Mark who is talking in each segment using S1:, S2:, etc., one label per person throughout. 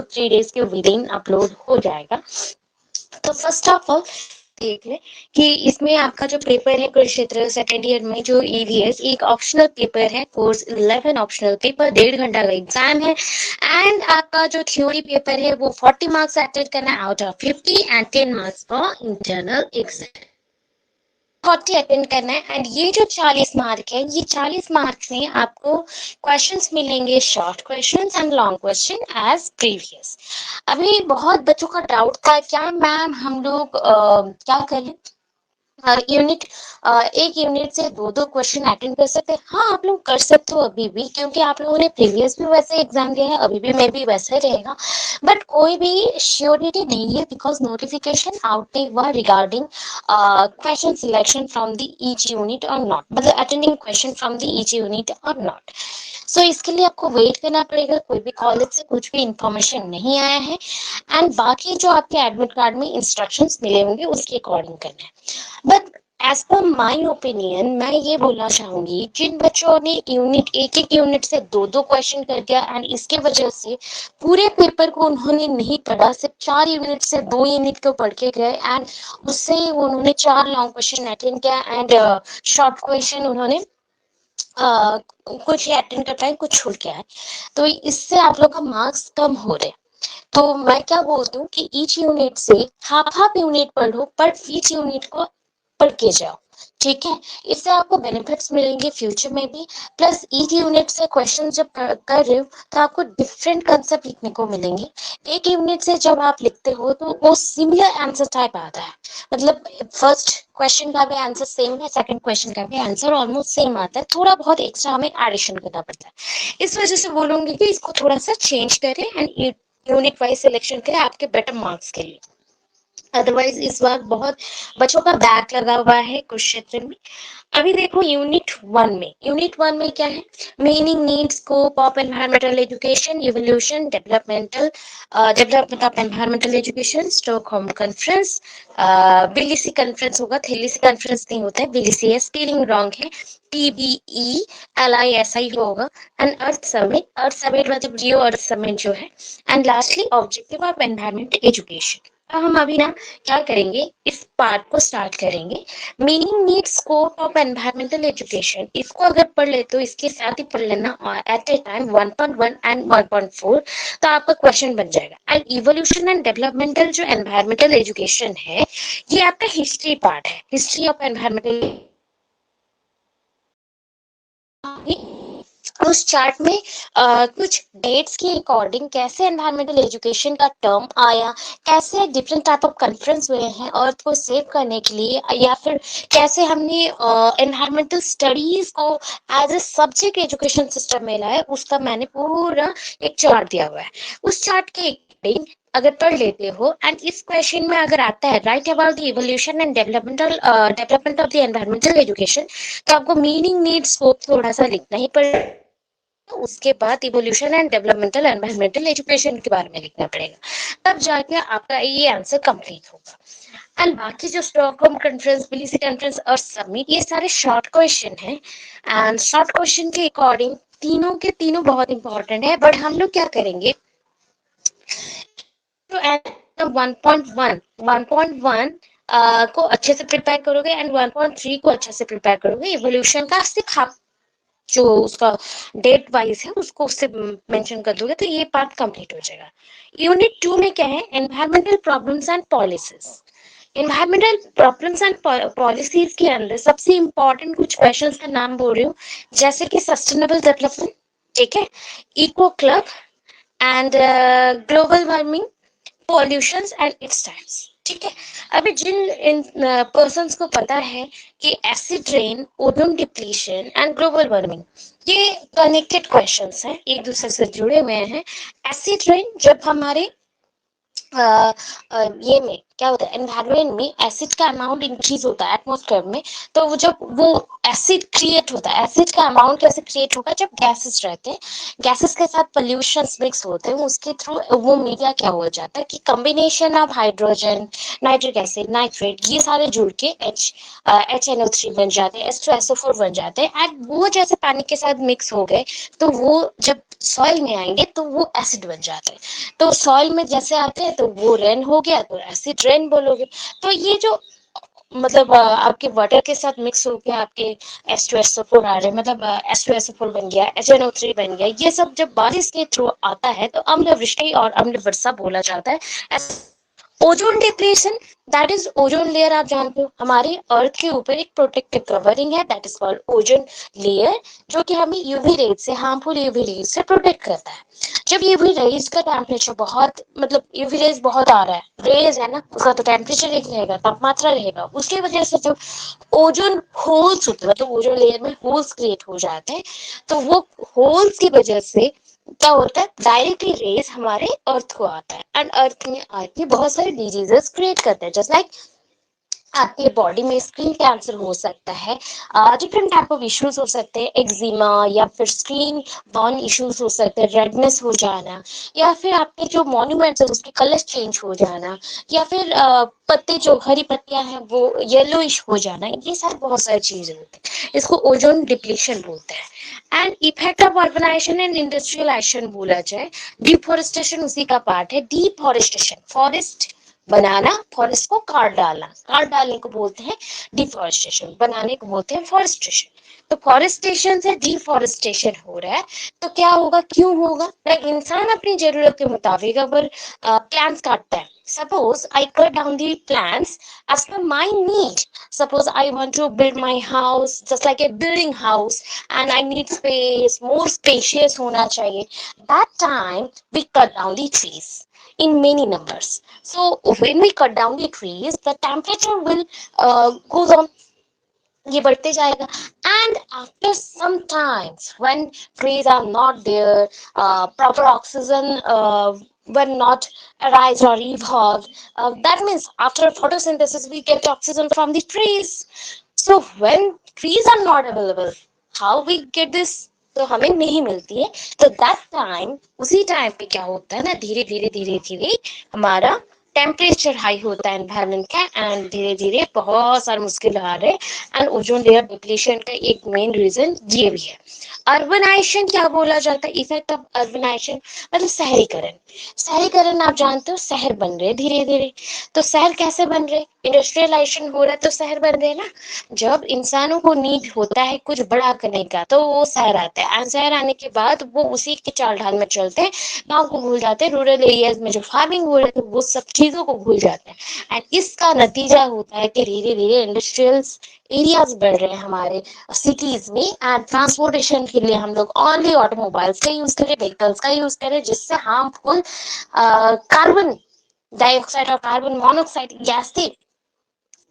S1: to 3 days के within upload हो जाएगा। तो फर्स्ट ऑफ ऑल देख ले कि इसमें आपका जो पेपर है कुरुक्षेत्र सेकेंड ईयर में जो ईवीएस एक ऑप्शनल पेपर है, कोर्स 11 ऑप्शनल पेपर, 1.5 घंटा का एग्जाम है। एंड आपका जो थ्योरी पेपर है वो 40 मार्क्स अटेंड करना है out of 50 and 10 marks for internal exam 40 attend करना है। एंड ये जो 40 मार्क है, ये 40 मार्क्स में आपको क्वेश्चंस मिलेंगे, short questions and long question as previous. अभी बहुत बच्चों का डाउट था क्या मैम हम लोग क्या करें, यूनिट एक यूनिट से दो दो क्वेश्चन अटेंड कर सकते हैं। हाँ, आप लोग कर सकते हो अभी भी, क्योंकि आप लोगों ने प्रीवियस भी वैसे एग्जाम दिया है, अभी भी मैं भी वैसा ही रहेगा। बट कोई भी श्योरिटी नहीं है बिकॉज नोटिफिकेशन आउट नहीं हुआ regarding question selection from the each unit और नॉट, मतलब attending question from the each unit और नॉट। सो इसके लिए आपको वेट करना पड़ेगा, कोई भी कॉलेज से कुछ भी इंफॉर्मेशन नहीं आया है। एंड बाकी जो आपके एडमिट कार्ड में इंस्ट्रक्शंस मिले होंगे उसके अकॉर्डिंग करना है। But as per my opinion मैं ये बोलना चाहूंगी, जिन बच्चों ने एक एक यूनिट से दो दो क्वेश्चन कर दिया एंड इसके वजह से पूरे पेपर को उन्होंने नहीं पढ़ा, सिर्फ 4 यूनिट से 2 यूनिट को पढ़ के गए एंड उससे उन्होंने 4 लॉन्ग क्वेश्चन अटेंड किया एंड शॉर्ट क्वेश्चन उन्होंने कुछ अटेंड कर पाए, कुछ छूट गया है, तो इससे आप लोग का मार्क्स कम हो रहे। तो मैं क्या बोलती हूँ कि ईच यूनिट से हाफ यूनिट पढ़ो, पर ईच यूनिट को पढ़ के जाओ, ठीक है। इससे आपको बेनिफिट्स मिलेंगे फ्यूचर में भी। प्लस ईच यूनिट से क्वेश्चन जब कर रहे हो तो आपको डिफरेंट कंसेप्ट लिखने को मिलेंगे। एक यूनिट से जब आप लिखते हो तो वो सिमिलर आंसर टाइप आता है, मतलब फर्स्ट क्वेश्चन का भी आंसर सेम है, सेकंड क्वेश्चन का भी आंसर ऑलमोस्ट सेम आता है, थोड़ा बहुत एक्स्ट्रा हमें एडिशन करना पड़ता है। इस वजह से बोलूंगी कि इसको थोड़ा सा चेंज करें एंड यूनिट वाइज सिलेक्शन करें आपके बेटर मार्क्स के लिए। अदरवाइज इस बार बहुत बच्चों का बैक लगा हुआ है कुरुक्षेत्र में। अभी देखो यूनिट वन में क्या है, meaning, need, scope of environmental education, evolution, development of environmental education, Stockholm conference, Tbilisi conference होगा, थेलीसी कॉन्फ्रेंस नहीं होता है, बीलीसी है, स्पेलिंग रॉन्ग है, TBELISI होगा, एंड अर्थ समिट मतलब जियो अर्थ समिट जो है, and lastly objective of environmental education. हम अभी ना क्या करेंगे, इस पार्ट को स्टार्ट करेंगे, meaning, need, scope of environmental education. इसको अगर पढ़ ले तो इसके साथ ही पढ़ लेना एट ए टाइम 1.1 एंड 1.4, तो आपका क्वेश्चन बन जाएगा। एंड इवोल्यूशन एंड डेवलपमेंटल जो एनवायरमेंटल एजुकेशन है, ये आपका हिस्ट्री पार्ट है, हिस्ट्री ऑफ एनवायरमेंटल। उस चार्ट में कुछ डेट्स के अकॉर्डिंग कैसे एनवायरमेंटल एजुकेशन का टर्म आया, कैसे डिफरेंट टाइप ऑफ कॉन्फ्रेंस हुए हैं अर्थ को सेव करने के लिए, या फिर कैसे हमने एनवायरमेंटल स्टडीज को as a subject education system में लाया, उसका मैंने पूरा एक चार्ट दिया हुआ है। उस चार्ट के अकॉर्डिंग अगर पढ़ लेते हो एंड इस क्वेश्चन में अगर आता है right about the evolution and development of the environmental education, तो आपको मीनिंग, नीड, स्कोप थोड़ा सा लिखना ही पड़ेगा। उसके बाद evolution and developmental environmental education के बारे में लिखना पड़ेगा, तब जाके आपका ये आंसर कंप्लीट होगा। एंड बाकी जो स्टॉकहोम कॉन्फ्रेंस, बीलीसी कॉन्फ्रेंस और समिट, ये सारे शॉर्ट क्वेश्चन हैं एंड शॉर्ट क्वेश्चन के अकॉर्डिंग तीनों के तीनों बहुत इंपॉर्टेंट है। बट हम लोग क्या करेंगे, तो 1.1 को अच्छे से प्रिपेयर करोगे एंड 1.3 को अच्छे से प्रिपेयर करोगे। इवोल्यूशन का सिर्फ हाफ जो उसका डेट वाइज है उसको उससे मेंशन कर दोगे तो ये पार्ट कंप्लीट हो जाएगा। यूनिट 2 में क्या है, environmental problems and policies. Environmental problems and policies के अंदर सबसे इंपॉर्टेंट कुछ क्वेश्चंस का नाम बोल रही हूँ, जैसे कि सस्टेनेबल डेवलपमेंट, ठीक है, eco club and global warming, pollutions and its types, ठीक है। अभी जिन पर्सन्स को पता है कि acid rain, ozone depletion and global warming ये कनेक्टेड क्वेश्चंस हैं, एक दूसरे से जुड़े हुए हैं। एसिड रेन जब हमारे ये में क्या होता है, एनवायरमेंट में एसिड का अमाउंट इंक्रीज होता है एटमॉस्फेयर में। तो वो जब वो एसिड क्रिएट होता है, एसिड का अमाउंट कैसे क्रिएट होगा, जब गैसेस रहते हैं, गैसेस के साथ पोल्यूशन मिक्स होते हैं, उसके थ्रू वो मीडिया क्या हो जाता है कि combination of hydrogen, nitric acid, nitrate, ये सारे जुड़ के HNO3 बन जाते हैं, H2SO4 बन जाते हैं, एंड वो जैसे पानी के साथ मिक्स हो गए तो वो जब सॉइल में आएंगे तो वो एसिड बन जाते हैं। तो सॉइल में जैसे आते हैं तो वो रेन हो गया तो एसिड रेन बोलोगे। तो ये जो मतलब आपके वाटर के साथ मिक्स होके आपके H2SO4 आ रहे हैं, मतलब H2SO4 बन गया, HNO3 बन गया, ये सब जब बारिश के थ्रू आता है तो अम्ल वृष्टि और अम्ल वर्षा बोला जाता है। Ozone depletion, that is ozone layer, आप जानते हो हमारे अर्थ के ऊपर एक प्रोटेक्टिव कवरिंग है, that is called ozone layer, जो कि हमें यूवी रेज से, हार्मफुल यूवी रेज से प्रोटेक्ट करता है। जब यूवी रेज का टेम्परेचर बहुत, मतलब यूवी रेज बहुत आ रहा है, रेज है ना, उसका तो टेम्परेचर एक रहेगा, तापमात्रा रहेगा, उसकी वजह से जो ओजोन होल्स होते हैं, मतलब ओजोन लेयर में होल्स क्रिएट हो जाते हैं, तो वो होल्स की वजह से क्या होता है, डायरेक्टली रेज हमारे अर्थ को आता है, एंड अर्थ में आके बहुत सारे डिजीजेस क्रिएट करते हैं, जस्ट लाइक आपके बॉडी में स्किन कैंसर हो सकता है, डिफरेंट टाइप ऑफ इश्यूज हो सकते हैं, एक्जिमा या फिर स्किन बर्न इश्यूज हो सकते हैं, रेडनेस हो जाना, या फिर आपके जो मॉन्यूमेंट्स है उसके कलर चेंज हो जाना, या फिर पत्ते जो हरी पत्तियां हैं वो येलोइश हो जाना, ये सारे बहुत सारी चीजें होती हैं, इसको ओजोन डिप्लीशन बोलते हैं। And effect of urbanisation and industrialisation बोला जाए, डिफोरेस्टेशन उसी का पार्ट है। डिफोरेस्टेशन, फॉरेस्ट बनाना, फॉरेस्ट को काट डालना, काट डालने को बोलते हैं डिफॉरेस्टेशन, बनाने को बोलते हैं फॉरेस्टेशन। तो फॉरेस्टेशन से डिफॉरेस्टेशन हो रहा है, तो क्या होगा, क्यों होगा, इंसान अपनी जरूरत के मुताबिक अगर प्लांट्स काटता है, suppose I cut down the plants as per my need. Suppose I want to build my house just like a building house, and I need space, more spacious होना चाहिए, that time we cut down the trees in many numbers. So when we cut down the trees, the temperature will goes on, ये बढ़ते जाएगा, and after some times when trees are not there, proper oxygen were not arise or evolved, that means after photosynthesis we get oxygen from the trees. So when trees are not available, how we get this, तो हमें नहीं मिलती है, तो that time, उसी time पे क्या होता है ना, धीरे धीरे धीरे धीरे हमारा टेम्परेचर हाई होता है एनवायरमेंट का, एंड धीरे धीरे बहुत सारे मुश्किल आ रहे हैं, एंड ओजोन लेयर डिप्लीशन का एक मेन रीजन ये भी है। अर्बनाइजेशन क्या बोला जाता है, इफेक्ट ऑफ अर्बनाइजेशन, मतलब शहरीकरण। शहरीकरण आप जानते हो, शहर बन रहे धीरे धीरे, तो शहर कैसे बन रहे, इंडस्ट्रियलाइजेशन हो रहा है तो शहर बन रहे ना। जब इंसानों को नीड होता है कुछ बड़ा करने का तो वो शहर आता है, एंड शहर आने के बाद वो उसी के चाल ढाल में चलते हैं, गाँव को भूल जाते हैं, रूरल एरियाज में जो फार्मिंग हो रही है वो सब चीजों को भूल जाते हैं, एंड इसका नतीजा होता है कि धीरे धीरे इंडस्ट्रियल एरियाज बढ़ रहे हैं हमारे सिटीज में, एंड ट्रांसपोर्टेशन के लिए हम लोग ओनली ऑटोमोबाइल्स का यूज करें, व्हीकल्स का यूज करें, जिससे हार्मफुल कार्बन डाइऑक्साइड और कार्बन मोनोऑक्साइड गैस थी,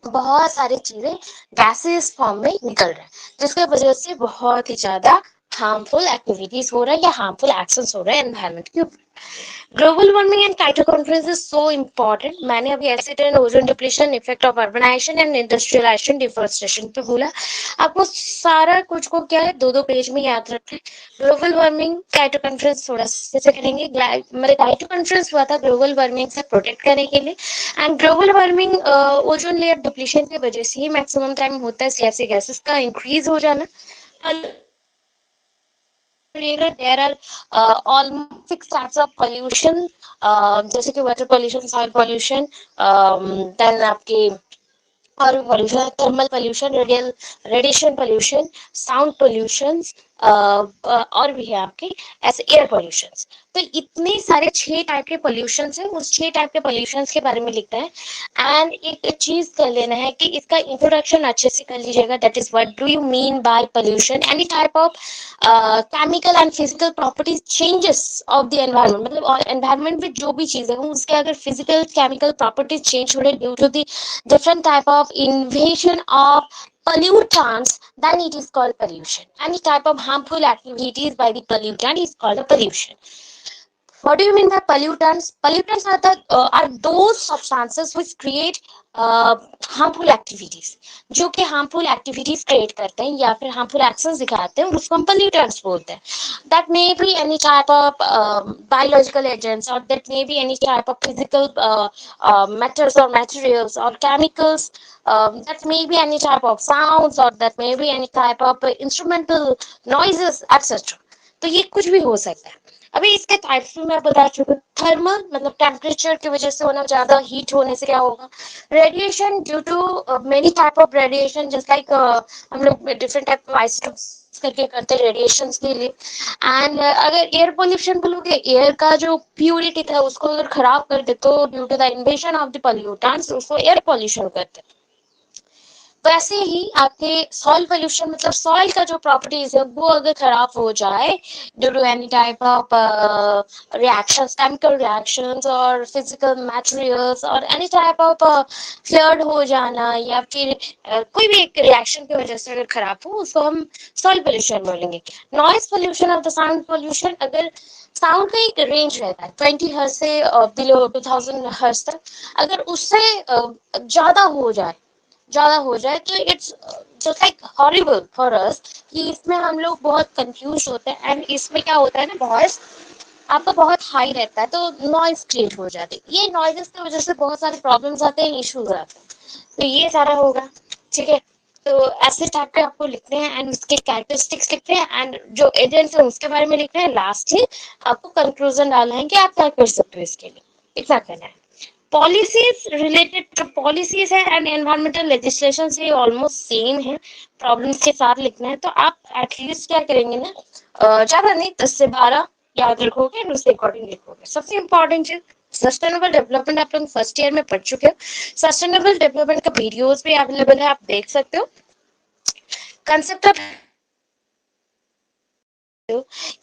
S1: बहुत सारी चीजें गैसेस फॉर्म में निकल रहे हैं, जिसकी वजह से बहुत ही ज्यादा हार्मफुल एक्टिविटीज हो रहा है या हार्मफुल एक्शंस हो रहे हैं एनवायरमेंट के ऊपर। Global warming and Kyoto conference is so important. मैंने अभी acid and ozone depletion, effect of urbanisation and industrialisation, deforestation पे बोला। आपको सारा कुछ को क्या है, दो दो पेज में याद रखना है। ग्लोबल वार्मिंग काइटो कॉन्फ्रेंस थोड़ा से करेंगे, मतलब काइटो कॉन्फ्रेंस हुआ था ग्लोबल वार्मिंग से प्रोटेक्ट करने के लिए, and global warming ozone layer depletion की वजह से ही मैक्सिमम टाइम होता है सियासी गैसेस का इंक्रीज हो जाना। There are almost 6 types of pollution, जैसे कि water pollution, soil pollution, then आपके और भी pollution, thermal pollution, radiation pollution, sound pollutions, और भी है आपके ऐसे एयर pollutions। तो इतने सारे 6 टाइप के pollutions हैं, उस 6 टाइप के pollutions के बारे में लिखता है, एंड एक चीज कर लेना है कि इसका इंट्रोडक्शन अच्छे से कर लीजिएगा, that is what do you mean bye pollution, any type of chemical and physical properties changes of the environment, मतलब एनवायरमेंट में जो भी चीजें हैं उसके अगर फिजिकल केमिकल प्रॉपर्टीज चेंज हो रहे due to the different type of invasion of pollutants, then it is called pollution. Any type of harmful activities by the pollutant is called a pollution. What do you mean by pollutants? Pollutants are those substances which create harmful activities, जो कि harmful activities create करते हैं या फिर harmful actions दिखाते हैं, उसको हम pollutants बोलते हैं. That may be any type of biological agents, or that may be any type of physical metals or materials or chemicals. That may be any type of sounds, or that may be any type of instrumental noises, etc. तो ये कुछ भी हो सकता है. अभी इसके types में मैं बता चुकी हूँ. थर्मल मतलब टेम्परेचर की वजह से होना, ज्यादा हीट होने से क्या होगा. Radiation due to many type of radiation, just like हम लोग डिफरेंट टाइप ऑफ आइसोटोप्स करके करते हैं रेडिएशन के लिए. एंड अगर एयर पोल्यूशन बोलोगे, एयर का जो प्यूरिटी था उसको अगर खराब कर दे तो due to the invasion of the pollutants उसको एयर पोल्यूशन करते हैं. वैसे ही आपके सॉइल पोल्यूशन मतलब सॉइल का जो प्रॉपर्टीज है वो अगर खराब हो जाए due to any type of reactions, chemical reactions और फिजिकल मटेरियल्स और एनी टाइप ऑफ फ्लड हो जाना या फिर कोई भी एक रिएक्शन की वजह से अगर खराब हो, उसको हम सॉइल पोल्यूशन बोलेंगे. Noise pollution of the sound pollution, अगर साउंड का एक रेंज रहता है 20 हर्ट्ज से बिलो 2000 हर्ट्ज तक, अगर उससे ज्यादा हो जाए तो it's just like horrible for us, कि इसमें हम लोग बहुत कंफ्यूज होते हैं. एंड इसमें क्या होता है ना, वॉइस आपका बहुत हाई रहता है तो नॉइज क्रिएट हो जाती है. ये नॉइजेस की वजह से बहुत सारे प्रॉब्लम्स आते हैं, इश्यूज आते हैं. तो ये सारा होगा. ठीक है, तो ऐसे टाइप के आपको लिखते हैं एंड उसके कैरेक्टरिस्टिक्स लिखते हैं एंड जो एजेंट्स है उसके बारे में लिखते हैं. लास्ट ही आपको कंक्लूजन डालना है कि आप क्या कर सकते हो इसके लिए, इतना करना है. पॉलिसीज रिलेटेड जो पॉलिसीज है एंड एनवायरमेंटल लेजिस्लेशन से ऑलमोस्ट सेम है, प्रॉब्लम्स के साथ लिखना है. तो आप एटलीस्ट क्या करेंगे ना, ज्यादा नहीं 10 से 12 याद रखोगे और उसके अकॉर्डिंग लिखोगे. सबसे इंपॉर्टेंट चीज सस्टेनेबल डेवलपमेंट, आप लोग फर्स्ट ईयर में पढ़ चुके हो. सस्टेनेबल डेवलपमेंट का वीडियोस भी अवेलेबल है, आप देख सकते हो. कंसेप्ट ऑफ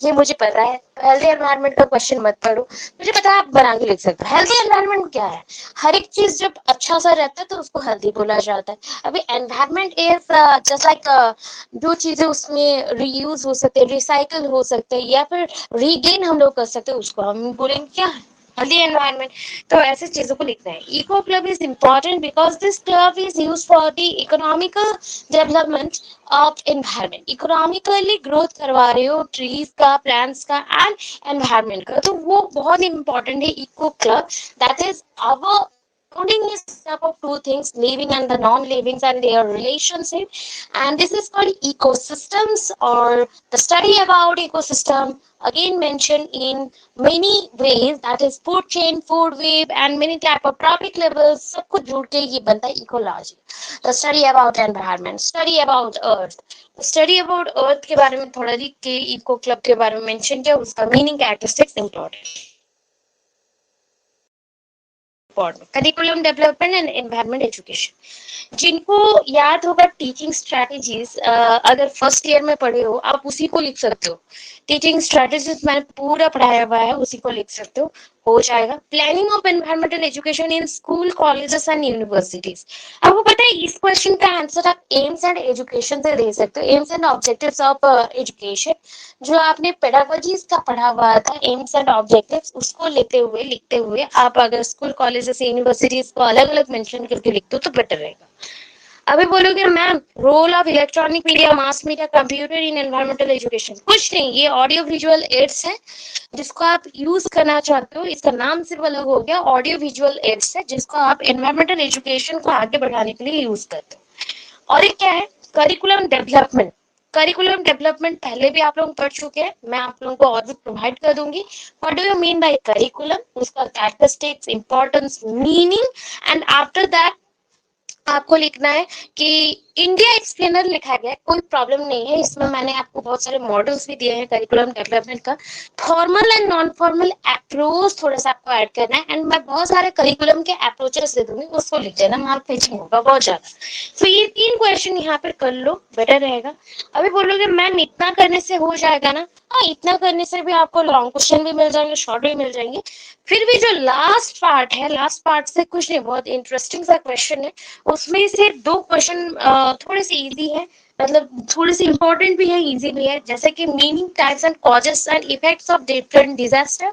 S1: ये मुझे पता है. हेल्दी एनवायरनमेंट का क्वेश्चन मत पढ़ो, मुझे पता है आप बना के लिख सकते हो. हेल्दी एनवायरनमेंट क्या है, हर एक चीज जब अच्छा सा रहता है तो उसको हेल्दी बोला जाता है. अभी एनवायरनमेंट इज जस्ट लाइक जो चीजें उसमें रीयूज हो सकते हैं, रिसाइकल हो सकते हैं या फिर रीगेन हम लोग कर सकते हैं, उसको हम बोलेंगे क्या, हेल्दी एनवायरनमेंट. तो ऐसे चीजों को लिखना है. Eco club is important because this club is use for the economical development of environment. Economically growth करवा रहे हो ट्रीज का, प्लांट्स का एंड एनवायरनमेंट का, तो वो बहुत इंपॉर्टेंट है. Eco club that is our accounting is made up of two things, living and the non-living and their relationship, and this is called ecosystems or the study about ecosystem, again mentioned in many ways, that is food chain, food web and many type of tropic levels. सब कुछ जुड़ के ये बनता है ecology. The study about environment, study about earth. Study about earth के बारे में थोड़ा लिख के इको क्लब के बारे में मेंशन किया, उसका meaning characteristics important. Curriculum development and environment education, जिनको याद होगा टीचिंग स्ट्रेटेजीज, अगर फर्स्ट ईयर में पढ़े हो आप उसी को लिख सकते हो. टीचिंग स्ट्रेटेजीज मैंने पूरा पढ़ाया हुआ है, उसी को लिख सकते हो जाएगा. Planning of environmental education in school, colleges and universities. आपको पता है इस क्वेश्चन का आंसर आप एम्स एंड एजुकेशन से दे सकते हो. AIIMS and objectives of education, जो आपने पेडागोजीज का पढ़ा हुआ था, एम्स एंड ऑब्जेक्टिव्स, उसको लिखते हुए आप अगर स्कूल, कॉलेजेस, यूनिवर्सिटीज को अलग अलग मेंशन करके लिखते हो तो बेटर रहेगा. अभी बोलोगे ma'am role of electronic media, mass media, computer in environmental education, कुछ नहीं, ये ऑडियो विजुअल एड्स है जिसको आप यूज करना चाहते हो. इसका नाम सिर्फ अलग हो गया, ऑडियो विजुअल एड्स है, जिसको आप एनवायरमेंटल एजुकेशन को आगे बढ़ाने के लिए यूज करते हो. और एक क्या है, करिकुलम डेवलपमेंट. करिकुलम डेवलपमेंट पहले भी आप लोग पढ़ चुके हैं, मैं आप लोगों को और भी प्रोवाइड कर दूंगी. What do you mean by curriculum, उसका characteristics, importance, meaning, and after that आपको लिखना है कि इंडिया एक्सप्लेनर लिखा गया है, कोई प्रॉब्लम नहीं है. इसमें मैंने आपको बहुत सारे मॉडल्स भी दिए हैं करिकुलम डेवलपमेंट का. Formal and non formal approach थोड़ा सा आपको ऐड करना है, एंड मैं बहुत सारे करिकुलम के अप्रोचेस दे दूंगी, उसको लिख देना, मार्क पेजिंग होगा बहुत ज्यादा. तो ये 3 क्वेश्चन यहाँ पर कर लो, बेटर रहेगा. अभी बोलोगे मैम इतना करने से हो जाएगा ना, हाँ इतना करने से भी आपको लॉन्ग क्वेश्चन भी मिल जाएंगे, शॉर्ट भी मिल जाएंगे. फिर भी जो लास्ट पार्ट है, लास्ट पार्ट से कुछ नहीं, बहुत इंटरेस्टिंग सा क्वेश्चन है. उसमें से 2 क्वेश्चन थोड़े से इजी है, मतलब थोड़े से इंपॉर्टेंट भी है, इजी भी है, जैसे कि meaning, types and causes and effects of different disaster,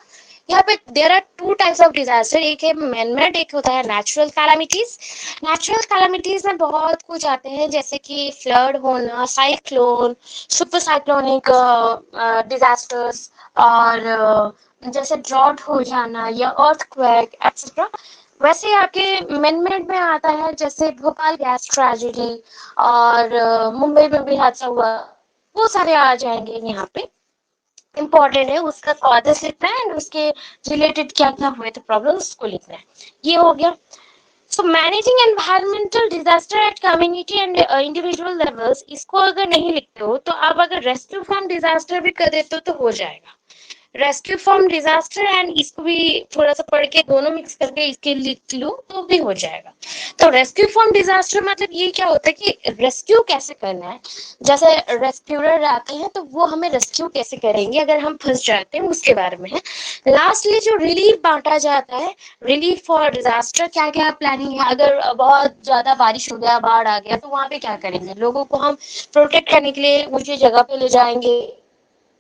S1: यहाँ पे there are two types of disaster, एक है मैन मेड, एक होता है नेचुरल कैलामिटीज। नेचुरल कैलामिटीज में बहुत कुछ आते हैं, जैसे कि फ्लड होना, साइक्लोन, सुपर साइक्लोनिक डिजास्टर्स, और जैसे ड्रॉट हो जाना या अर्थक्वेक एक्सेट्रा। वैसे आपके मैन मेड में आता है जैसे भोपाल गैस ट्रेजेडी, और मुंबई में भी हादसा हुआ, वो सारे आ जाएंगे यहाँ पे। इम्पोर्टेंट है उसका कॉजेस लिखना है एंड उसके रिलेटेड क्या क्या हुए थे प्रॉब्लम, उसको लिखना है। ये हो गया। So managing environmental disaster at community and individual levels, इसको अगर नहीं लिखते हो तो आप अगर रेस्क्यू फ्रॉम डिजास्टर भी कर देते हो तो हो जाएगा। रेस्क्यू फ्रॉम डिजास्टर एंड इसको भी थोड़ा सा पढ़ के दोनों मिक्स करके इसके लिख लो तो भी हो जाएगा। तो रेस्क्यू फ्रॉम डिजास्टर मतलब ये क्या होता है कि रेस्क्यू कैसे करना है। जैसे रेस्क्यूअर आते हैं तो वो हमें रेस्क्यू कैसे करेंगे अगर हम फंस जाते हैं, उसके बारे में है। लास्टली जो रिलीफ बांटा जाता है, रिलीफ फॉर डिजास्टर, क्या क्या प्लानिंग है, अगर बहुत ज्यादा बारिश हो गया, बाढ़ आ गया, तो वहां पे क्या करेंगे, लोगों को हम प्रोटेक्ट करने के लिए ऊंची जगह पे ले जाएंगे।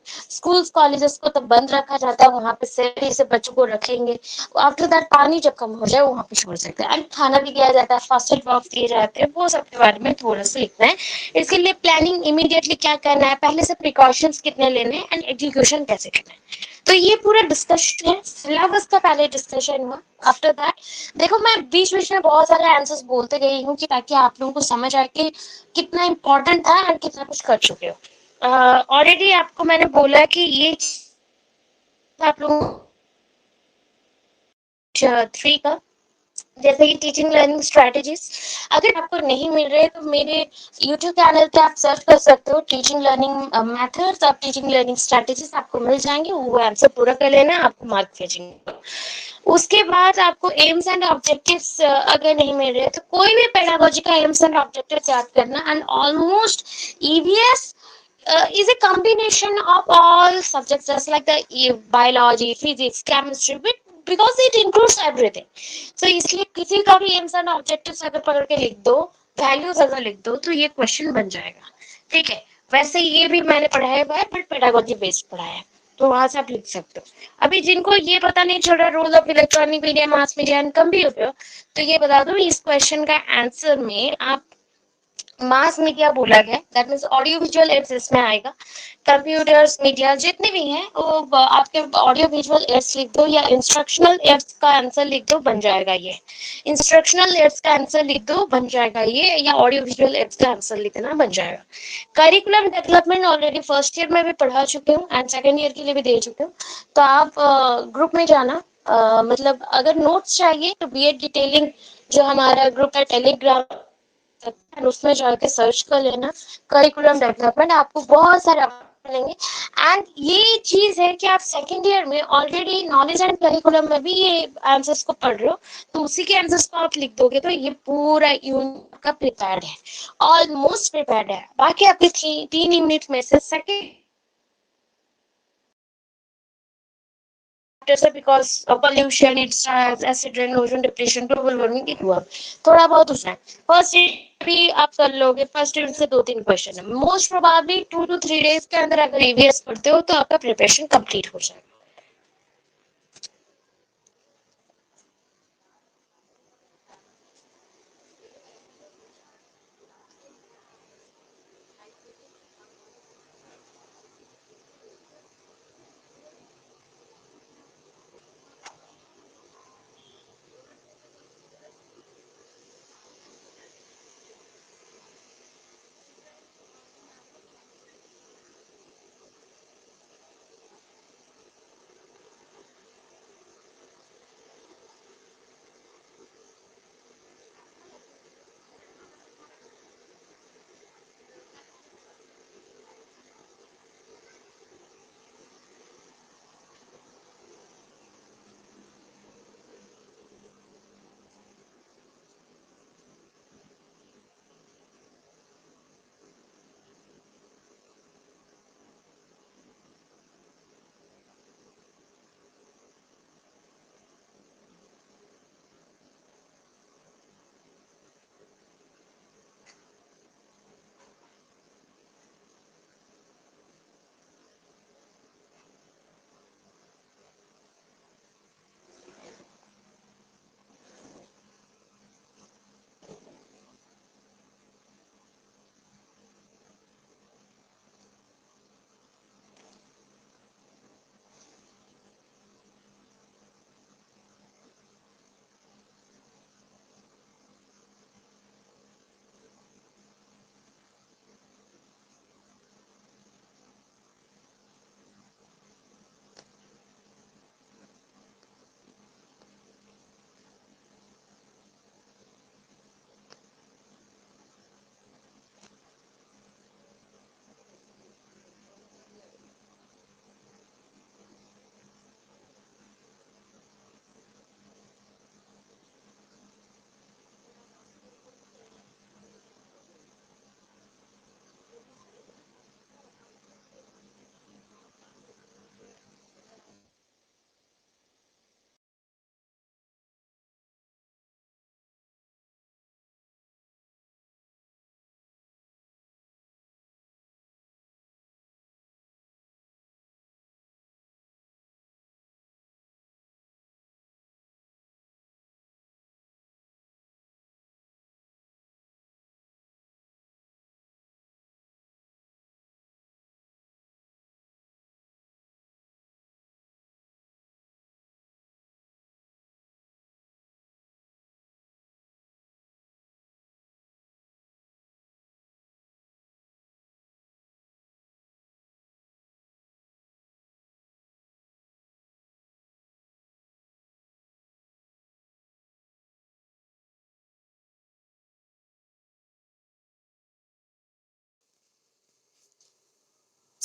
S1: स्कूल्स कॉलेजेस को तो बंद रखा जाता है, वहां पे सेफ्टी से बच्चों को रखेंगे। आफ्टर दैट पानी जब कम हो जाए वहां पे छोड़ सकते हैं, एंड खाना भी दिया जाता है, फर्स्ट एड बॉक्स दिए जाते हैं, वो सब के बारे में थोड़ा सा लिखना है। इसके लिए प्लानिंग इमीडिएटली क्या करना है, पहले से प्रिकॉशंस कितने लेने हैं, एंड एग्जीक्यूशन कैसे करना है। तो ये पूरा डिस्कशन है, सिलेबस का पहले डिस्कशन हुआ। आफ्टर दैट देखो मैं बीच बीच में बहुत सारे आंसर्स बोलते गई हूँ कि ताकि आप लोगों को समझ आए कि कितना इंपॉर्टेंट था एंड कितना कुछ कर चुके हो। ऑलरेडी आपको मैंने बोला कि ये आप लोग 3 का, जैसे कि टीचिंग लर्निंग स्ट्रेटेजीज, अगर आपको नहीं मिल रहे तो मेरे यूट्यूब चैनल पे आप सर्च कर सकते हो टीचिंग लर्निंग मेथड्स, आप टीचिंग लर्निंग स्ट्रेटेजीज आपको मिल जाएंगे, वो आंसर पूरा कर लेना, आपको मार्क भेजेंगे। उसके बाद आपको एम्स एंड ऑब्जेक्टिव्स अगर नहीं मिल रहे तो कोई भी पेडागोजी का एम्स एंड ऑब्जेक्टिव्स याद करना, and almost EVS is a combination of all subjects just like the biology, physics, chemistry, but because it includes everything. So इसलिए किसी का भी एम्स एंड ऑब्जेक्टिव्स अगर पकड़ के लिख दो, वैल्यूज अगर लिख दो तो ये क्वेश्चन बन जाएगा। ठीक है, वैसे ये भी मैंने पढ़ाया हुआ है बट पेडागोजी बेस्ड पढ़ाया है, तो वहां से आप लिख सकते हो। अभी जिनको ये पता नहीं चल रहा role of electronic media, mass media and computer, तो ये बता दो इस क्वेश्चन का आंसर में आप मास मीडिया बोला गया, that means audio visual aids इसमें आएगा। कंप्यूटर्स मीडिया जितने भी हैं वो आपके ऑडियो विजुअल एड्स लिख दो, या इंस्ट्रक्शनल एड्स का आंसर लिख दो, बन जाएगा ये। इंस्ट्रक्शनल एड्स का आंसर लिख दो, बन जाएगा ये, या ऑडियो विजुअल एड्स का आंसर लिखना, बन जाएगा। Curriculum development already first year में भी पढ़ा चुके हूँ एंड सेकेंड ईयर के लिए भी दे चुके हूँ, तो आप ग्रुप में जाना। मतलब अगर नोट्स चाहिए तो बीएड डिटेलिंग जो हमारा ग्रुप है टेलीग्राम, उसमें जाके सर्च कर लेना करिकुलम डेवलपमेंट, आपको बहुत सारे मिलेंगे। एंड ये चीज है कि आप सेकेंड ईयर में ऑलरेडी नॉलेज एंड करिकुलम में भी ये आंसर्स को पढ़ रहे हो, तो उसी के आंसर्स को आप लिख दोगे तो ये पूरा यूनिट का प्रिपेयर्ड है, ऑलमोस्ट प्रिपेयर्ड है। बाकी आपके 3 यूनिट में से second because of pollution, it starts acid rain, ozone depletion, global warming, it हुआ थोड़ा बहुत उसमें फर्स्ट भी आप कर लोगे। फर्स्ट यूनिट से 2-3 क्वेश्चन है, मोस्ट प्रोबेबली 2 to 3 days के अंदर अगर ईवीएस पढ़ते हो तो आपका प्रिपरेशन कंप्लीट हो जाएगा।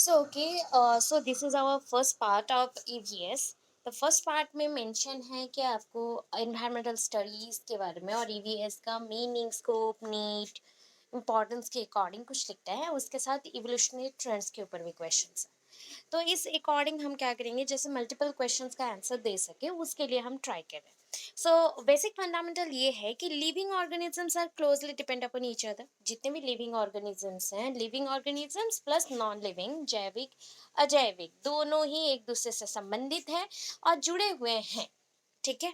S1: So this is our first part of EVS. The first part में मेंशन है कि आपको एनवायरमेंटल स्टडीज के बारे में और ईवीएस का मीनिंग, स्कोप, नीड, इम्पोर्टेंस के अकॉर्डिंग कुछ लिखता है। उसके साथ इवोल्यूशनरी ट्रेंड्स के ऊपर भी क्वेश्चंस हैं। तो इस अकॉर्डिंग हम क्या करेंगे, जैसे मल्टीपल क्वेश्चंस का आंसर दे सके उसके लिए हम ट्राई करें। सो बेसिक फंडामेंटल ये है कि living organisms are closely depend upon each other. जितने भी लिविंग ऑर्गेनिजम्स हैं, living organisms plus non living, जैविक अजैविक, दोनों ही एक दूसरे से संबंधित हैं और जुड़े हुए हैं। ठीक है।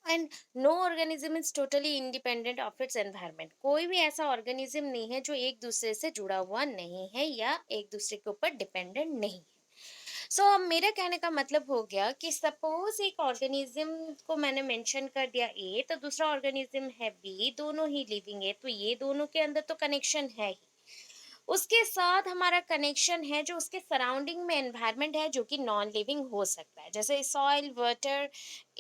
S1: And no organism is totally independent of its environment. कोई भी ऐसा ऑर्गेनिज्म नहीं है जो एक दूसरे से जुड़ा हुआ नहीं है या एक दूसरे के ऊपर डिपेंडेंट नहीं है। अब मेरा कहने का मतलब हो गया कि सपोज एक ऑर्गेनिज्म को मैंने मेंशन कर दिया ए, तो दूसरा ऑर्गेनिज्म है बी, दोनों ही लिविंग है, तो ये दोनों के अंदर तो कनेक्शन है ही। उसके साथ हमारा कनेक्शन है जो उसके सराउंडिंग में एनवायरनमेंट है, जो कि नॉन लिविंग हो सकता है, जैसे सॉइल, वाटर,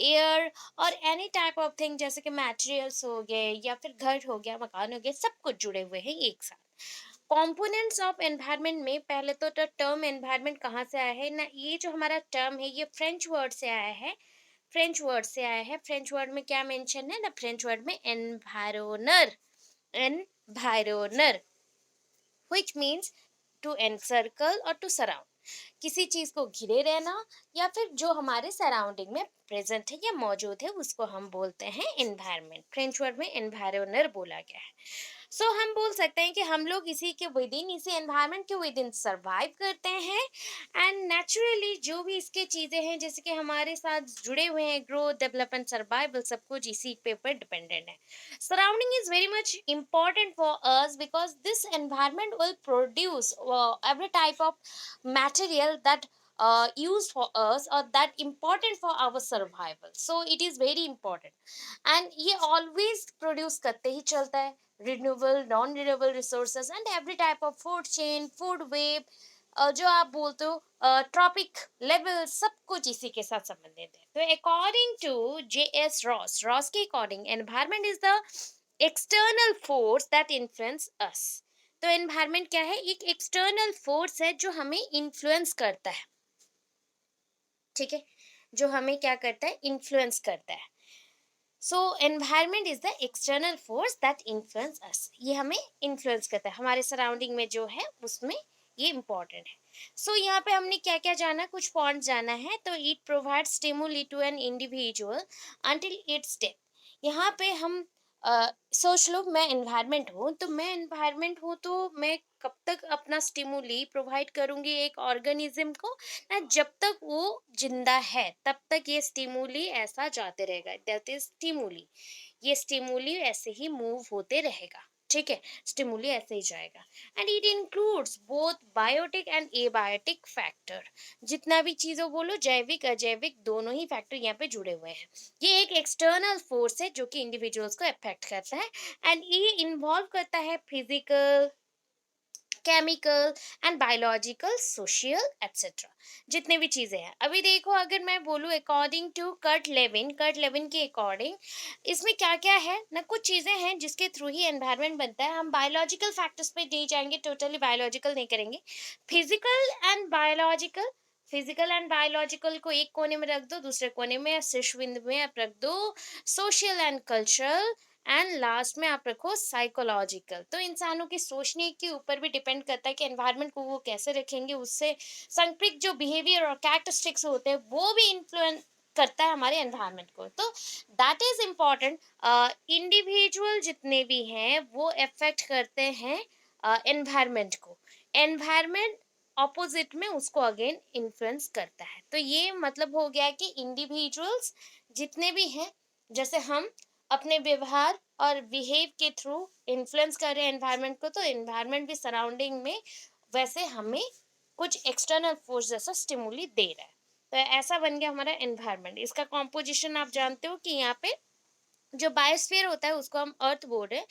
S1: एयर और एनी टाइप ऑफ थिंग, जैसे कि मटेरियल्स हो गए या फिर घर हो गया, मकान हो गया, सब कुछ जुड़े हुए हैं एक साथ। कंपोनेंट्स ऑफ एनवायरनमेंट में पहले तो टर्म एनवायरनमेंट कहाँ से आया है ना, ये जो हमारा टर्म है ये फ्रेंच वर्ड से आया है। फ्रेंच वर्ड से आया है। फ्रेंच वर्ड में क्या मेंशन है ना, फ्रेंच वर्ड में एनवायरोनर, एनवायरोनर, which means to encircle और to surround, किसी चीज को घिरे रहना या फिर जो हमारे सराउंडिंग में प्रेजेंट है या मौजूद है उसको हम बोलते हैं एनवायरनमेंट। फ्रेंच वर्ड में एनवायरोनर बोला गया है। हम बोल सकते हैं कि हम लोग इसी के विद इन, इसी एनवायरनमेंट के विद इन सर्वाइव करते हैं। एंड नेचुरली जो भी इसके चीजें हैं जैसे कि हमारे साथ जुड़े हुए हैं, ग्रोथ, डेवलपमेंट, सर्वाइवल, सब कुछ इसी पे ऊपर डिपेंडेंट है। Surrounding is very much important for us because this environment will produce every type of material that used for us or that important for our survival. So it is very important and ये always produce करते ही चलता है renewable, non renewable resources and every type of food chain, food web, जो आप बोलते हो trophic level, सब कुछ इसी के साथ संबंधित है। तो according to J S Ross, Ross के according environment is the external force that influence us. तो एनवायरनमेंट क्या है, एक एक्सटर्नल फोर्स है जो हमें इन्फ्लुएंस करता है। ठीक है, जो हमें क्या करता है, इन्फ्लुएंस करता है। So environment is the external force that influence us. ये हमें इन्फ्लुएंस करता है, हमारे सराउंडिंग में जो है उसमें ये इंपॉर्टेंट है। यहाँ पे हमने क्या क्या जाना, कुछ पॉइंट जाना है। तो it provide stimuli to an individual until its death. यहाँ पे हम सोच लो मैं एनवायरनमेंट हूँ, तो मैं एनवायरनमेंट हूँ तो मैं कब तक अपना स्टिमुली प्रोवाइड करूंगी एक ऑर्गेनिज्म को ना, जब तक वो जिंदा है तब तक ये स्टिमुली ऐसा जाते रहेगा, दैट इज स्टिमुली। ये स्टिमुली ऐसे ही मूव होते रहेगा। ठीक है, स्टिमुली ऐसे ही जाएगा। And it includes both biotic and abiotic factor. जितना भी चीज़ों बोलो, जैविक अजैविक दोनों ही फैक्टर यहाँ पे जुड़े हुए हैं। ये एक एक्सटर्नल फोर्स है जो कि इंडिविजुअल्स को अफेक्ट करता है एंड ये इन्वॉल्व करता है physical, chemical and biological, social etcetera, जितने भी चीज़ें हैं। अभी देखो अगर मैं बोलूँ according to Kurt Lewin, Kurt Lewin के अकॉर्डिंग इसमें क्या क्या है ना, कुछ चीज़ें हैं जिसके थ्रू ही एनवायरनमेंट बनता है। हम बायोलॉजिकल फैक्टर्स पे नहीं जाएंगे, टोटली बायोलॉजिकल नहीं करेंगे। Physical and biological, physical and biological को एक कोने में रख दो, दूसरे कोने में शीर्ष बिंदु में आप रख दो social and cultural, and last में आप रखो साइकोलॉजिकल। तो इंसानों के सोचने के ऊपर भी डिपेंड करता है कि एनवायरनमेंट को वो कैसे रखेंगे, उससे संप्रक्त जो बिहेवियर और कैरेक्टरिस्टिक्स होते हैं वो भी इन्फ्लुएंस करता है हमारे एनवायरनमेंट को। तो दैट इज इम्पॉर्टेंट। इंडिविजुअल जितने भी हैं वो अफेक्ट करते हैं एनवायरनमेंट को, एनवायरनमेंट ऑपोजिट में उसको अगेन इन्फ्लुएंस करता है। तो ये मतलब हो गया कि इंडिविजुअल्स जितने भी हैं, जैसे हम अपने व्यवहार और बिहेव के थ्रू इन्फ्लुएंस कर रहे हैं एनवायरनमेंट को, तो एनवायरनमेंट भी सराउंडिंग में वैसे हमें कुछ एक्सटर्नल फोर्स जैसा स्टिमुली दे रहा है। तो ऐसा बन गया हमारा एनवायरनमेंट। इसका कॉम्पोजिशन आप जानते हो कि यहाँ पे जो बायोस्फीयर होता है उसको हम अर्थ बोल रहे हैं,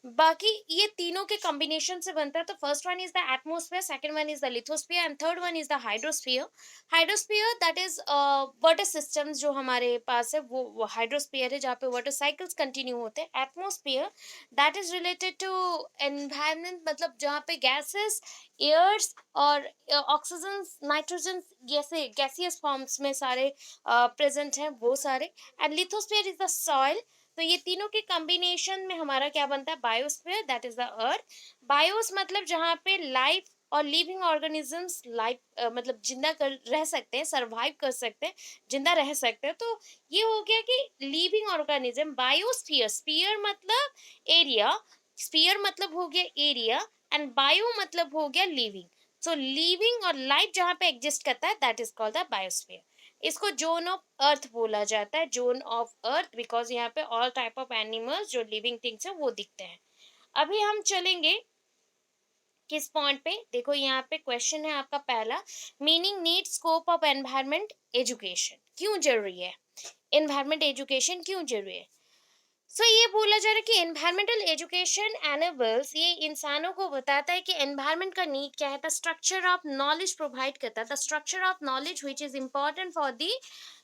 S1: बाकी ये तीनों के कॉम्बिनेशन से बनता है। तो first one is the atmosphere, second one is the lithosphere and third one is the hydrosphere. Hydrosphere that is water systems जो हमारे पास है, वो हाइड्रोस्फीयर है जहाँ पे वाटर साइकिल्स कंटिन्यू होते हैं। Atmosphere that is related to environment, मतलब जहाँ पे गैसेस, एयर्स और ऑक्सीजन, नाइट्रोजन जैसे गैसियस फॉर्म्स में सारे प्रेजेंट हैं, वो सारे। And lithosphere is the soil. तो ये तीनों के कॉम्बिनेशन में हमारा क्या बनता है, biosphere that is the earth. BIOS मतलब जहाँ पे लाइफ और लिविंग ऑर्गेनिजम्स लाइफ मतलब जिंदा कर रह सकते हैं, सरवाइव कर सकते हैं, जिंदा रह सकते हैं। तो ये हो गया कि लिविंग ऑर्गेनिज्म। बायोस्फीयर, स्फीयर मतलब एरिया, स्फीयर मतलब हो गया एरिया, एंड बायो मतलब हो गया लिविंग। सो लिविंग और लाइफ जहाँ पे एग्जिस्ट करता है that is called the biosphere. इसको जोन ऑफ अर्थ बोला जाता है, जोन ऑफ अर्थ, बिकॉज यहाँ पे ऑल टाइप ऑफ एनिमल्स जो लिविंग थिंग्स है वो दिखते हैं। अभी हम चलेंगे किस पॉइंट पे, देखो यहाँ पे क्वेश्चन है आपका पहला, meaning need scope of environment education, क्यों जरूरी है एनवायरमेंट एजुकेशन, क्यों जरूरी है। ये बोला जा रहा है कि एनवायरमेंटल एजुकेशन एनेबल्स, ये इंसानों को बताता है कि एनवायरमेंट का नीड क्या है, the structure of knowledge provide करता है, the structure of knowledge which is important for the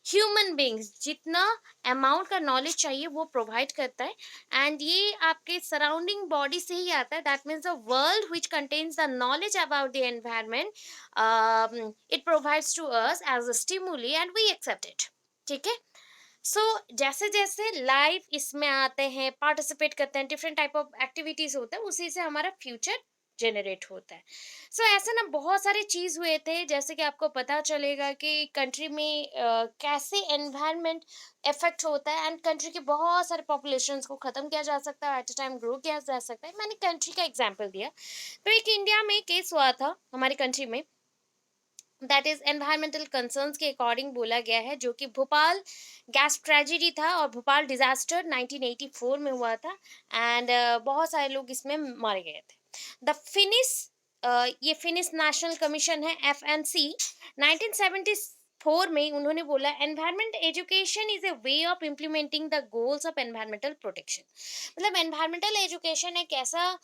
S1: human beings, जितना अमाउंट का नॉलेज चाहिए वो प्रोवाइड करता है। एंड ये आपके सराउंडिंग बॉडी से ही आता है, that means the world which contains the knowledge about the environment, it provides to us as a stimuli and we accept it. ठीक है। जैसे जैसे लाइफ इसमें आते हैं, पार्टिसिपेट करते हैं, डिफरेंट टाइप ऑफ एक्टिविटीज होता है, उसी से हमारा फ्यूचर जनरेट होता है। ऐसे ना बहुत सारे चीज हुए थे, जैसे कि आपको पता चलेगा कि कंट्री में कैसे एनवायरनमेंट इफेक्ट होता है, एंड कंट्री के बहुत सारे पॉपुलेशंस को खत्म किया जा सकता है, एट अ टाइम ग्रो किया जा सकता है। मैंने कंट्री का एग्जांपल दिया। तो एक इंडिया में केस हुआ था हमारी कंट्री में, दैट इज एनवायरमेंटल कंसर्न्स के अकॉर्डिंग बोला गया है, जो कि भोपाल गैस ट्रेजेडी था और भोपाल डिजास्टर 1984 में हुआ था। एंड बहुत सारे लोग इसमें मारे गए थे। द फिनिश, ये फिनिश नेशनल कमीशन है, FNC, 1974 में उन्होंने बोला environment education is a way of implementing the goals of environmental protection. मतलब एनवायरमेंटल एजुकेशन एक ऐसा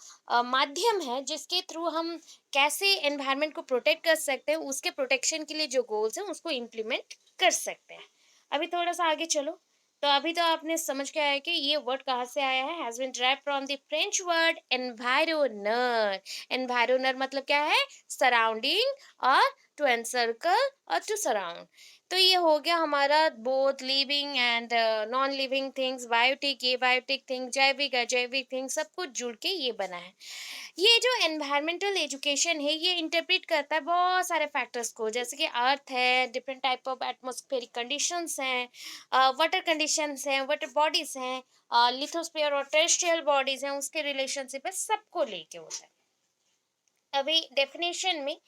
S1: माध्यम है जिसके थ्रू हम कैसे एनवायरनमेंट को प्रोटेक्ट कर सकते हैं, उसके प्रोटेक्शन के लिए जो गोल्स हैं उसको इम्प्लीमेंट कर सकते हैं। अभी थोड़ा सा आगे चलो। तो अभी तो आपने समझ के आया कि ये वर्ड कहाँ से आया है, has been derived from the French word environner. Environner मतलब क्या है, सराउंडिंग, और टू एनसर्कल और टू सराउंड। तो ये हो गया हमारा both living and non living things, biotic, ये बायोटिक थिंग, जैविक अजैविक थिंग, सब कुछ जुड़ के ये बना है। ये जो एनवायरमेंटल एजुकेशन है ये इंटरप्रेट करता है बहुत सारे फैक्टर्स को, जैसे कि अर्थ है, different type of atmospheric conditions हैं, वाटर कंडीशंस हैं, वाटर बॉडीज हैं, लिथोस्फीयर और टेरेस्ट्रियल बॉडीज हैं, उसके रिलेशनशिप है, सबको लेके होता है। अभी डेफिनेशन में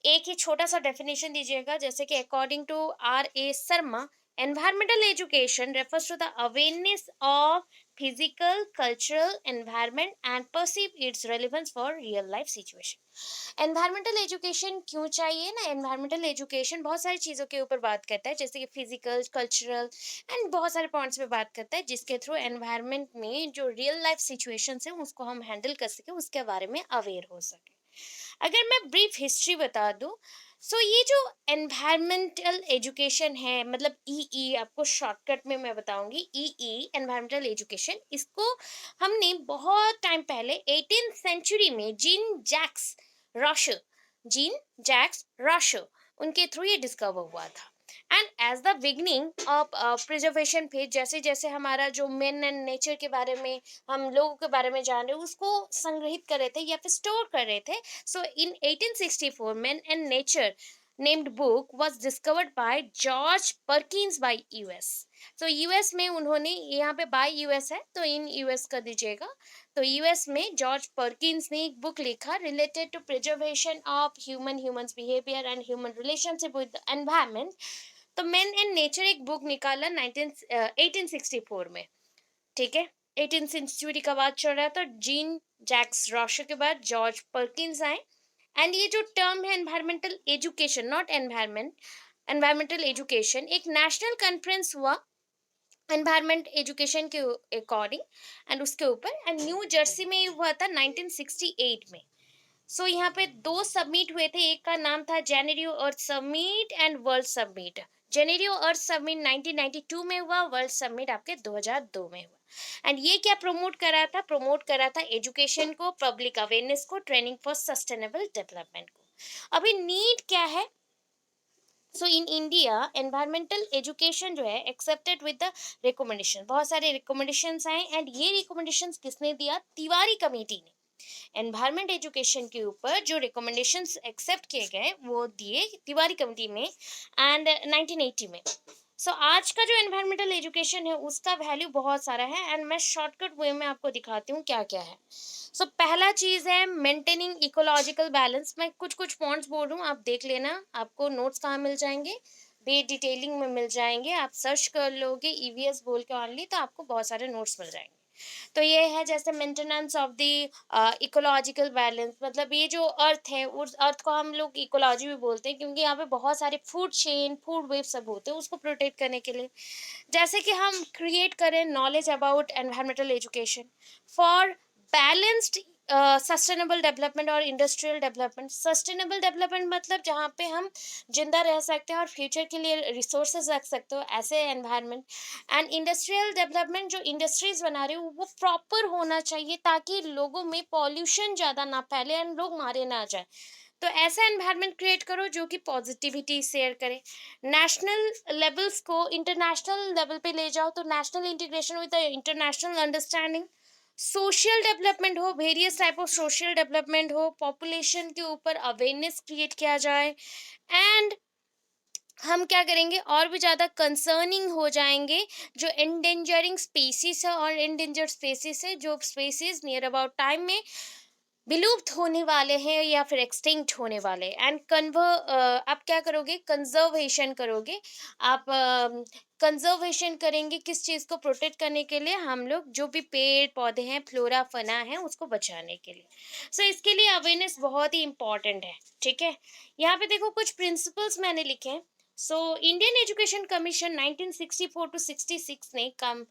S1: एक ही छोटा सा डेफिनेशन दीजिएगा, जैसे कि according to R.A. Sharma, environmental education refers to the awareness of physical, cultural environment and perceive its relevance for real life situation। environmental education क्यों चाहिए ना, environmental education बहुत सारी चीज़ों के ऊपर बात करता है, जैसे कि फिजिकल, कल्चरल एंड बहुत सारे पॉइंट्स पे बात करता है, जिसके थ्रू एनवायरनमेंट में जो रियल लाइफ सिचुएशंस है उसको हम हैंडल कर सके, उसके बारे में अवेयर हो सके। अगर मैं ब्रीफ हिस्ट्री बता दूं, ये जो एनवायरमेंटल एजुकेशन है, मतलब ई आपको शॉर्टकट में मैं बताऊंगी, ई एनवायरमेंटल एजुकेशन, इसको हमने बहुत टाइम पहले 18th सेंचुरी में जीन जैक्स रॉशो, उनके थ्रू ये डिस्कवर हुआ था। And as the beginning of preservation phase, जैसे जैसे हमारा जो मेन एंड नेचर के बारे में, हम लोगों के बारे में जान रहे हैं, उसको संग्रहित कर रहे थे या फिर स्टोर कर रहे थे। In 1864, Men and Nature named book was discovered by George Perkins by US। US में उन्होंने, यहाँ पे बाय यूएस है तो इन यूएस कर दीजिएगा। तो यूएस में जॉर्ज पर्किंस ने एक बुक लिखा related to preservation of humans behaviour and human relationship with the environment. तो मेन एंड नेचर एक बुक निकाला 1864 में। ठीक है, 18th सेंचुरी का बात चल रहा है, तो जीन जैक्स रॉशो के बाद जॉर्ज पर्किंस आए। एंड ये जो टर्म है environmental education, not environment, environmental education, एक नेशनल कॉन्फ्रेंस हुआ एनवायरमेंट एजुकेशन के अकॉर्डिंग एंड उसके ऊपर, एंड न्यू जर्सी में ये हुआ था 1968 में। सो यहाँ पे दो सबमिट हुए थे, एक का नाम था Janeiro earth submit and world submit. Janeiro earth submit 1992 में हुआ, वर्ल्ड सबमिट आपके 2002 में हुआ। एंड ये क्या प्रमोट करा था? प्रमोट करा था एजुकेशन को, पब्लिक अवेयरनेस को, ट्रेनिंग फॉर सस्टेनेबल डेवलपमेंट को। अभी नीड क्या है? सो इन इंडिया एनवायरमेंटल एजुकेशन जो है एक्सेप्टेड विद द रिकमेंडेशन, बहुत सारे रिकमेंडेशंस आए, एंड ये रिकमेंडेशंस किसने दिया? तिवारी कमेटी ने। एनवायरमेंट एजुकेशन के ऊपर जो रिकमेंडेशंस एक्सेप्ट किए गए वो दिए तिवारी कमेटी में, एंड 1980 में। सो आज का जो एनवायरमेंटल एजुकेशन है उसका वैल्यू बहुत सारा है, एंड मैं शॉर्टकट वे में आपको दिखाती हूँ क्या क्या है। सो पहला चीज है मेंटेनिंग इकोलॉजिकल बैलेंस। मैं कुछ कुछ पॉइंट्स बोल रहा हूँ, आप देख लेना। आपको नोट्स कहाँ मिल जाएंगे? बे डिटेलिंग में मिल जाएंगे। आप सर्च कर लोगे ईवीएस बोल के ऑनली, तो आपको बहुत सारे नोट्स मिल जाएंगे। तो ये है जैसे maintenance of the ecological balance, मतलब ये जो अर्थ है, उस अर्थ को हम लोग इकोलॉजी भी बोलते हैं, क्योंकि यहाँ पे बहुत सारे फूड चेन, फूड वेव सब होते हैं, उसको प्रोटेक्ट करने के लिए। जैसे कि हम क्रिएट करें knowledge about environmental education for balanced sustainable development और इंडस्ट्रियल डेवलपमेंट। सस्टेनेबल डेवलपमेंट मतलब जहाँ पे हम जिंदा रह सकते हैं और फ्यूचर के लिए रिसोर्सेज रख सकते हो, ऐसे एनवायरनमेंट। एंड इंडस्ट्रियल डेवलपमेंट, जो इंडस्ट्रीज बना रहे हो वो प्रॉपर होना चाहिए ताकि लोगों में पॉल्यूशन ज़्यादा ना फैले एंड लोग मारे ना जाए। तो ऐसा एनवायरनमेंट क्रिएट करो जो कि पॉजिटिविटी शेयर करे। नेशनल लेवल्स को इंटरनेशनल लेवल पे ले जाओ, तो national integration with international understanding. Social development हो, various type of social development हो, पॉपुलेशन के ऊपर अवेयरनेस क्रिएट किया जाए, एंड हम क्या करेंगे और भी ज़्यादा कंसर्निंग हो जाएंगे। जो एंडेंजरिंग स्पीसीज है और एंडेंजर्ड स्पीसीज है, जो स्पीसीज नियर अबाउट टाइम में विलुप्त होने वाले हैं या फिर एक्सटिंक्ट होने वाले, एंड आप क्या करोगे? कंजर्वेशन करोगे। आप कंजर्वेशन करेंगे किस चीज़ को प्रोटेक्ट करने के लिए? हम लोग जो भी पेड़ पौधे हैं, फ्लोरा फना है, उसको बचाने के लिए। सो इसके लिए अवेयरनेस बहुत ही इंपॉर्टेंट है। ठीक है, यहाँ पे देखो कुछ प्रिंसिपल्स मैंने लिखे हैं। So Indian Education Commission 1964 to 66 ने कम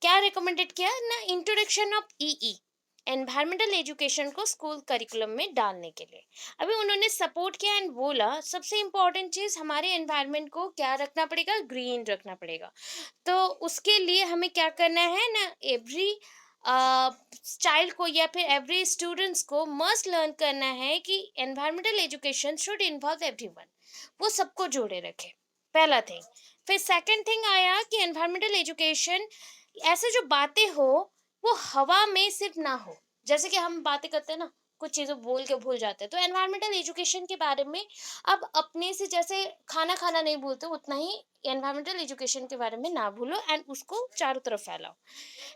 S1: क्या रिकमेंडेड किया ना? Introduction of EE, environmental education को स्कूल करिकुलम में डालने के लिए। अभी उन्होंने सपोर्ट किया एंड बोला सबसे इम्पोर्टेंट चीज़ हमारे एनवायरनमेंट को क्या रखना पड़ेगा? ग्रीन रखना पड़ेगा। तो उसके लिए हमें क्या करना है ना? एवरी चाइल्ड को या फिर एवरी स्टूडेंट्स को मस्ट लर्न करना है कि environmental education should involve everyone, वो सबको जोड़े रखे, पहला थिंग। फिर सेकंड थिंग आया कि एनवायरमेंटल एजुकेशन ऐसे जो बातें हो वो हवा में सिर्फ ना हो। जैसे कि हम बातें करते हैं ना, कुछ चीज़ें बोल के भूल जाते हैं, तो एनवायरमेंटल एजुकेशन के बारे में अब अपने से जैसे खाना खाना नहीं भूलते, उतना ही एनवायरमेंटल एजुकेशन के बारे में ना भूलो एंड उसको चारों तरफ फैलाओ।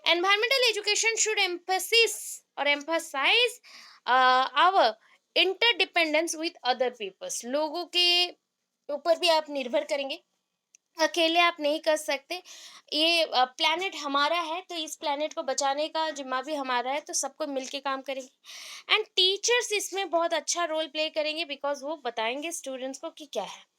S1: एनवायरमेंटल एजुकेशन शुड एम्फसिस और emphasize our interdependence with other peoples. लोगों के ऊपर भी आप निर्भर करेंगे, अकेले आप नहीं कर सकते। ये प्लैनेट हमारा है, तो इस प्लैनेट को बचाने का जिम्मा भी हमारा है, तो सबको मिलके काम करेंगे। एंड टीचर्स इसमें बहुत अच्छा रोल प्ले करेंगे, बिकॉज वो बताएंगे स्टूडेंट्स को कि क्या है।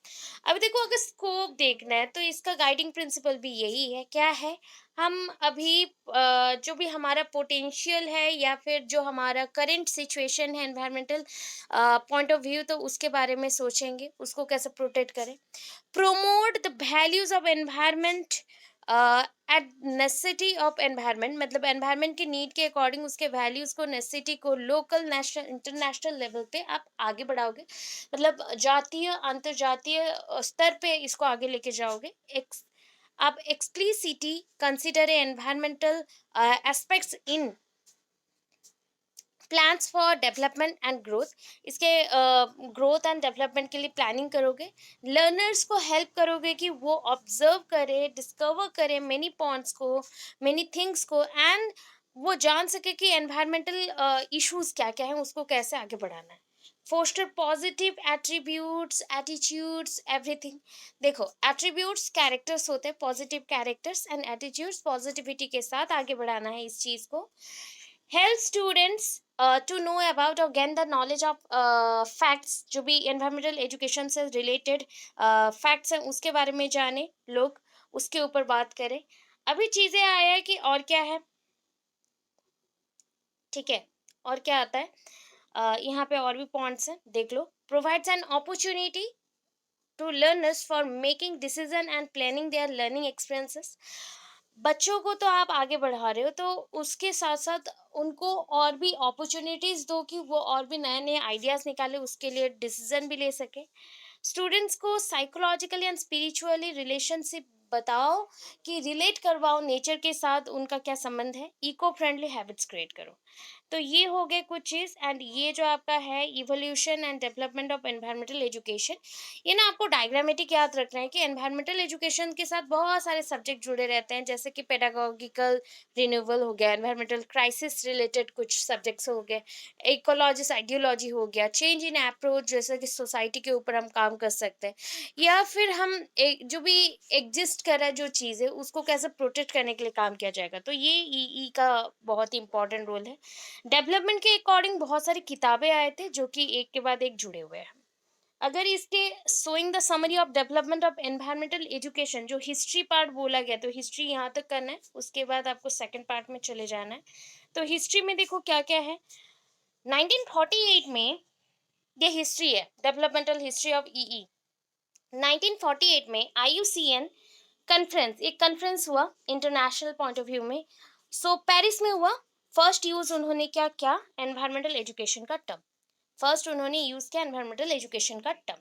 S1: अभी देखो, अगर स्कोप देखना है तो इसका गाइडिंग प्रिंसिपल भी यही है। क्या है? हम अभी जो भी हमारा पोटेंशियल है या फिर जो हमारा करंट सिचुएशन है एनवायरमेंटल पॉइंट ऑफ व्यू, तो उसके बारे में सोचेंगे, उसको कैसे प्रोटेक्ट करें। promote the values of environment at necessity of environment, मतलब एनवायरनमेंट की नीड के अकॉर्डिंग उसके वैल्यूज को, नेसेसिटी को लोकल, नेशनल, इंटरनेशनल लेवल पे आप आगे बढ़ाओगे, मतलब जातीय अंतर्जातीय स्तर पे इसको आगे लेके जाओगे। आप explicitly consider environmental aspects in plans for development and growth. इसके ग्रोथ एंड डेवलपमेंट के लिए प्लानिंग करोगे। लर्नर्स को हेल्प करोगे कि वो ऑब्जर्व करे, डिस्कवर करे मेनी पॉइंट्स को, मेनी थिंग्स को, एंड वो जान सके कि एनवायरमेंटल इश्यूज क्या क्या हैं, उसको कैसे आगे बढ़ाना है। Foster positive attributes, attitudes, everything. देखो, एट्रीब्यूट्स कैरेक्टर्स होते हैं, positive characters, and attitudes positivity के साथ आगे बढ़ाना है इस चीज़ को। Help students to know about और gain the knowledge of facts, जो भी एनवायरमेंटल एजुकेशन से रिलेटेड फैक्ट्स हैं उसके बारे में जाने लोग, उसके ऊपर बात करें। अभी चीजें आया है कि और क्या है, ठीक है, और क्या आता है, यहाँ पे और भी पॉइंट्स हैं, देख लो। Provides an opportunity to learners for making decision and planning their learning experiences. बच्चों को तो आप आगे बढ़ा रहे हो, तो उसके साथ साथ उनको और भी अपॉर्चुनिटीज दो कि वो और भी नए नए आइडियाज निकाले, उसके लिए डिसीजन भी ले सके। स्टूडेंट्स को साइकोलॉजिकली एंड स्पिरिचुअली रिलेशनशिप बताओ, कि रिलेट करवाओ नेचर के साथ, उनका क्या संबंध है, इको फ्रेंडली हैबिट्स क्रिएट करो। तो ये हो गए कुछ चीज। एंड ये जो आपका है evolution and development of environmental education, ये ना आपको डायग्रामेटिक याद रखना है कि एनवायरमेंटल एजुकेशन के साथ बहुत सारे सब्जेक्ट जुड़े रहते हैं, जैसे कि पेडागोगिकल रिन्यूअल हो गया, एनवायरमेंटल क्राइसिस रिलेटेड कुछ सब्जेक्ट्स हो गए, इकोलॉजिस्ट आइडियोलॉजी हो गया, चेंज इन अप्रोच जैसे कि सोसाइटी के ऊपर हम काम कर सकते हैं, या फिर हम जो भी एग्जिस्ट कर रहा है जो चीज़ है उसको कैसे प्रोटेक्ट करने के लिए काम किया जाएगा। तो ये ई का बहुत ही इंपॉर्टेंट रोल है। डेवलपमेंट के अकॉर्डिंग बहुत सारी किताबें आए थे जो कि एक के बाद एक जुड़े हुए हैं। अगर इसके showing the summary of development of environmental education, जो हिस्ट्री पार्ट बोला गया, तो हिस्ट्री यहाँ तक करना है, उसके बाद आपको सेकंड पार्ट में चले जाना है। तो हिस्ट्री में देखो क्या क्या है। 1948 में, ये हिस्ट्री है, डेवलपमेंटल हिस्ट्री ऑफ ईई। 1948 में आईयूसीएन कॉन्फ्रेंस, एक कॉन्फ्रेंस हुआ इंटरनेशनल पॉइंट ऑफ व्यू में। सो पेरिस में हुआ। फर्स्ट यूज उन्होंने क्या क्या, एनवायरमेंटल एजुकेशन का टर्म, फर्स्ट उन्होंने यूज किया एनवायरमेंटल एजुकेशन का टर्म।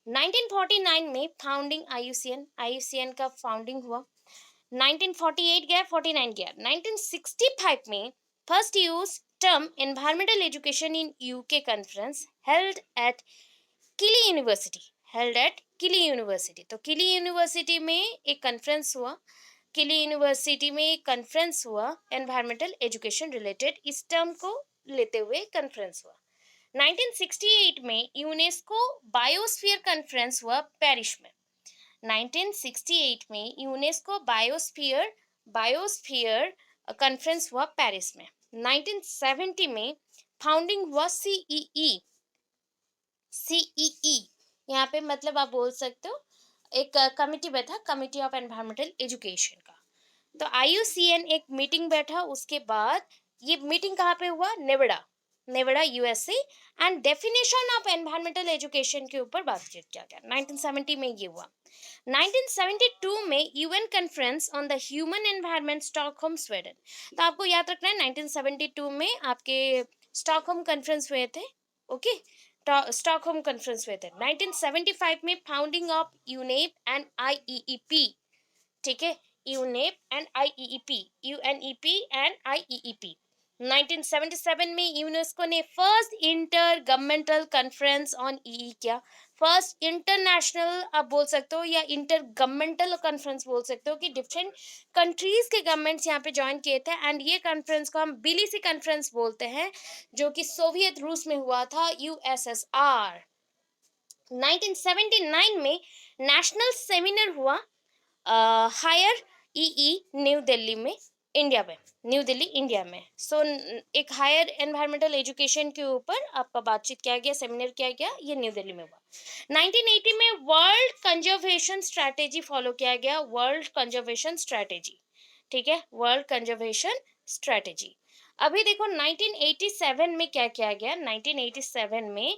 S1: 1949 में फाउंडिंग आईयूसीएन, आईयूसीएन का फाउंडिंग हुआ। 1948 गया, 49 गया, 1965 में first use term environmental education in UK conference held at Kili university, held at Kili university. तो किली यूनिवर्सिटी में एक कॉन्फ्रेंस हुआ, किली यूनिवर्सिटी में एक कॉन्फ्रेंस हुआ एनवायरमेंटल एजुकेशन रिलेटेड, इस टर्म को लेते हुए कॉन्फ्रेंस हुआ। 1968 में यूनेस्को बायोस्फीयर कॉन्फ्रेंस हुआ पेरिस में। 1968 में यूनेस्को बायोस्फीयर बायोस्फीयर कॉन्फ्रेंस हुआ पेरिस में। 1970 में फाउंडिंग हुआ सीईई, सीईई यहाँ पे मतलब आप बोल सकते हो एक कमिटी बैठा, कमिटी ऑफ एनवायरमेंटल एजुकेशन का। तो आईयूसीएन एक मीटिंग बैठा, उसके बाद ये मीटिंग कहाँ पे हुआ, Nevada, Nevada USA, and definition of environmental education के ऊपर बातचीत किया गया। 1970 में ये हुआ। 1972 में UN conference on the human environment Stockholm Sweden. तो आपको याद रखना है 1972 में आपके स्टॉकहोम कॉन्फ्रेंस हुए थे, ओके, स्टॉकहोम कॉन्फ्रेंस हुए थे। 1975 में फाउंडिंग ऑफ यूनेप एंड आईईईपी, ठीक है, यूनेप एंड आईईईपी, यूएनईपी एंड आईईईपी। 1977 में यूनेस्को ने first inter governmental conference on EE किया, फर्स्ट इंटरनेशनल आप बोल सकते हो या इंटर गवर्नमेंटल कॉन्फ्रेंस बोल सकते हो, कि डिफरेंट कंट्रीज के गवर्नमेंट्स यहाँ पे ज्वाइन किए थे। एंड ये कॉन्फ्रेंस को हम बिलीसी कॉन्फ्रेंस बोलते हैं, जो कि सोवियत रूस में हुआ था, यूएसएसआर। 1979 में नेशनल सेमिनार हुआ हायर ईई न्यू दिल्ली में, इंडिया में, न्यू दिल्ली इंडिया में। सो एक हायर एनवायरमेंटल एजुकेशन के ऊपर आपका बातचीत किया गया, सेमिनार किया गया, ये न्यू दिल्ली में हुआ। 1980 में वर्ल्ड कंजर्वेशन स्ट्रैटेजी फॉलो किया गया, वर्ल्ड कंजर्वेशन स्ट्रैटेजी, ठीक है, वर्ल्ड कंजर्वेशन स्ट्रैटेजी। अभी देखो 1987 में क्या किया गया। 1987 में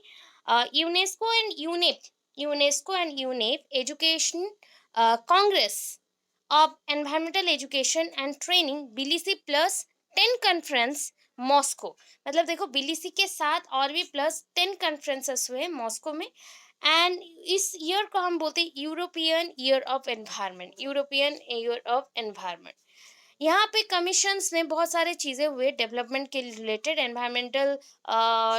S1: UNESCO and UNEP, UNESCO and UNEP education congress of environmental education and training Tbilisi plus 10 conference Moscow, मतलब देखो बिलीसी के साथ और भी प्लस 10 कॉन्फ्रेंसेस हुए मॉस्को में। एंड इस ईयर को हम बोलते हैं European year of environment, European year of environment. यहाँ पे कमीशंस में बहुत सारे चीज़ें हुए डेवलपमेंट के रिलेटेड, एनवायरमेंटल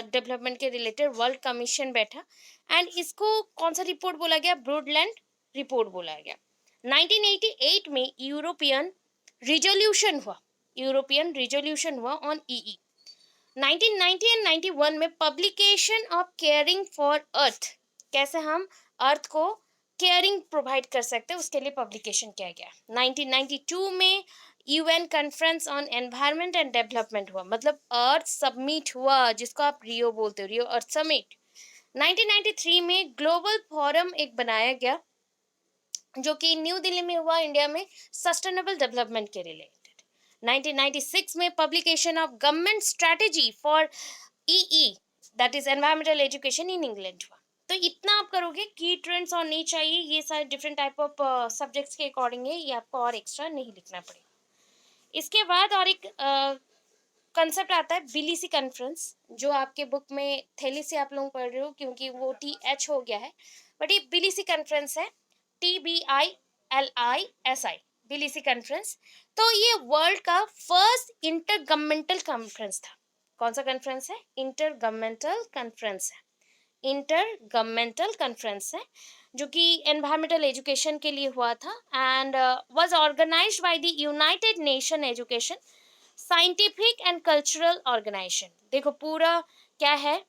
S1: डेवलपमेंट के रिलेटेड वर्ल्ड कमीशन बैठा। एंड इसको कौन सा रिपोर्ट बोला गया, ब्रॉडलैंड रिपोर्ट बोला गया। 1988 में यूरोपियन रिजोल्यूशन हुआ, यूरोपियन रिजोल्यूशन हुआ ऑन ईई। 1990 एंड 91 में publication of caring for earth, कैसे हम अर्थ को केयरिंग प्रोवाइड कर सकते हैं, उसके लिए पब्लिकेशन किया गया। 1992 में UN conference on environment and development हुआ, मतलब अर्थ समिट हुआ, जिसको आप रियो बोलते हो, रियो अर्थ समिट। 1993 में ग्लोबल फोरम एक बनाया गया, जो कि न्यू दिल्ली में हुआ इंडिया में सस्टेनेबल डेवलपमेंट के रिलेटेड। 1996 में publication of government strategy for EE, that is environmental education in England हुआ। तो इतना आप करोगे, की ट्रेंड्स और नहीं चाहिए, ये सारे डिफरेंट टाइप ऑफ सब्जेक्ट्स के अकॉर्डिंग है, ये आपको और एक्स्ट्रा नहीं लिखना पड़ेगा। इसके बाद और एक कंसेप्ट आता है बीलीसी कॉन्फ्रेंस, जो आपके बुक में थैली से आप लोग पढ़ रहे हो क्योंकि वो TH हो गया है, बट ये बीलीसी कॉन्फ्रेंस है, TBILISI, बीलीसी कॉन्फ्रेंस। तो ये वर्ल्ड का फर्स्ट इंटर गवर्नमेंटल कॉन्फ्रेंस था। कौन सा कॉन्फ्रेंस है? इंटर गवर्नमेंटल कॉन्फ्रेंस है, इंटर गवर्नमेंटल कॉन्फ्रेंस है, जो कि एनवायरमेंटल एजुकेशन के लिए हुआ था and was organized by the United Nation Education Scientific and cultural Organization. देखो पूरा क्या है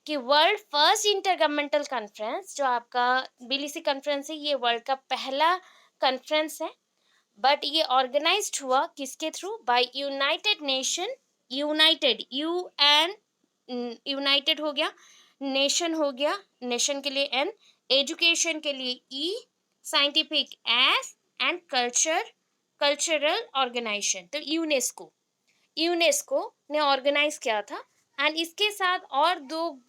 S1: कि world first inter governmental conference, जो आपका बीलीसी कॉन्फ्रेंस है, ये वर्ल्ड का पहला कॉन्फ्रेंस है, बट ये ऑर्गेनाइज्ड हुआ किसके through? By United Nation, United, UN, United हो गया, नेशन हो गया, नेशन के लिए N, एजुकेशन के लिए E, scientific S and cultural organization, तो यूनेस्को, यूनेस्को ने ऑर्गेनाइज किया था। एंड इसके साथ और दो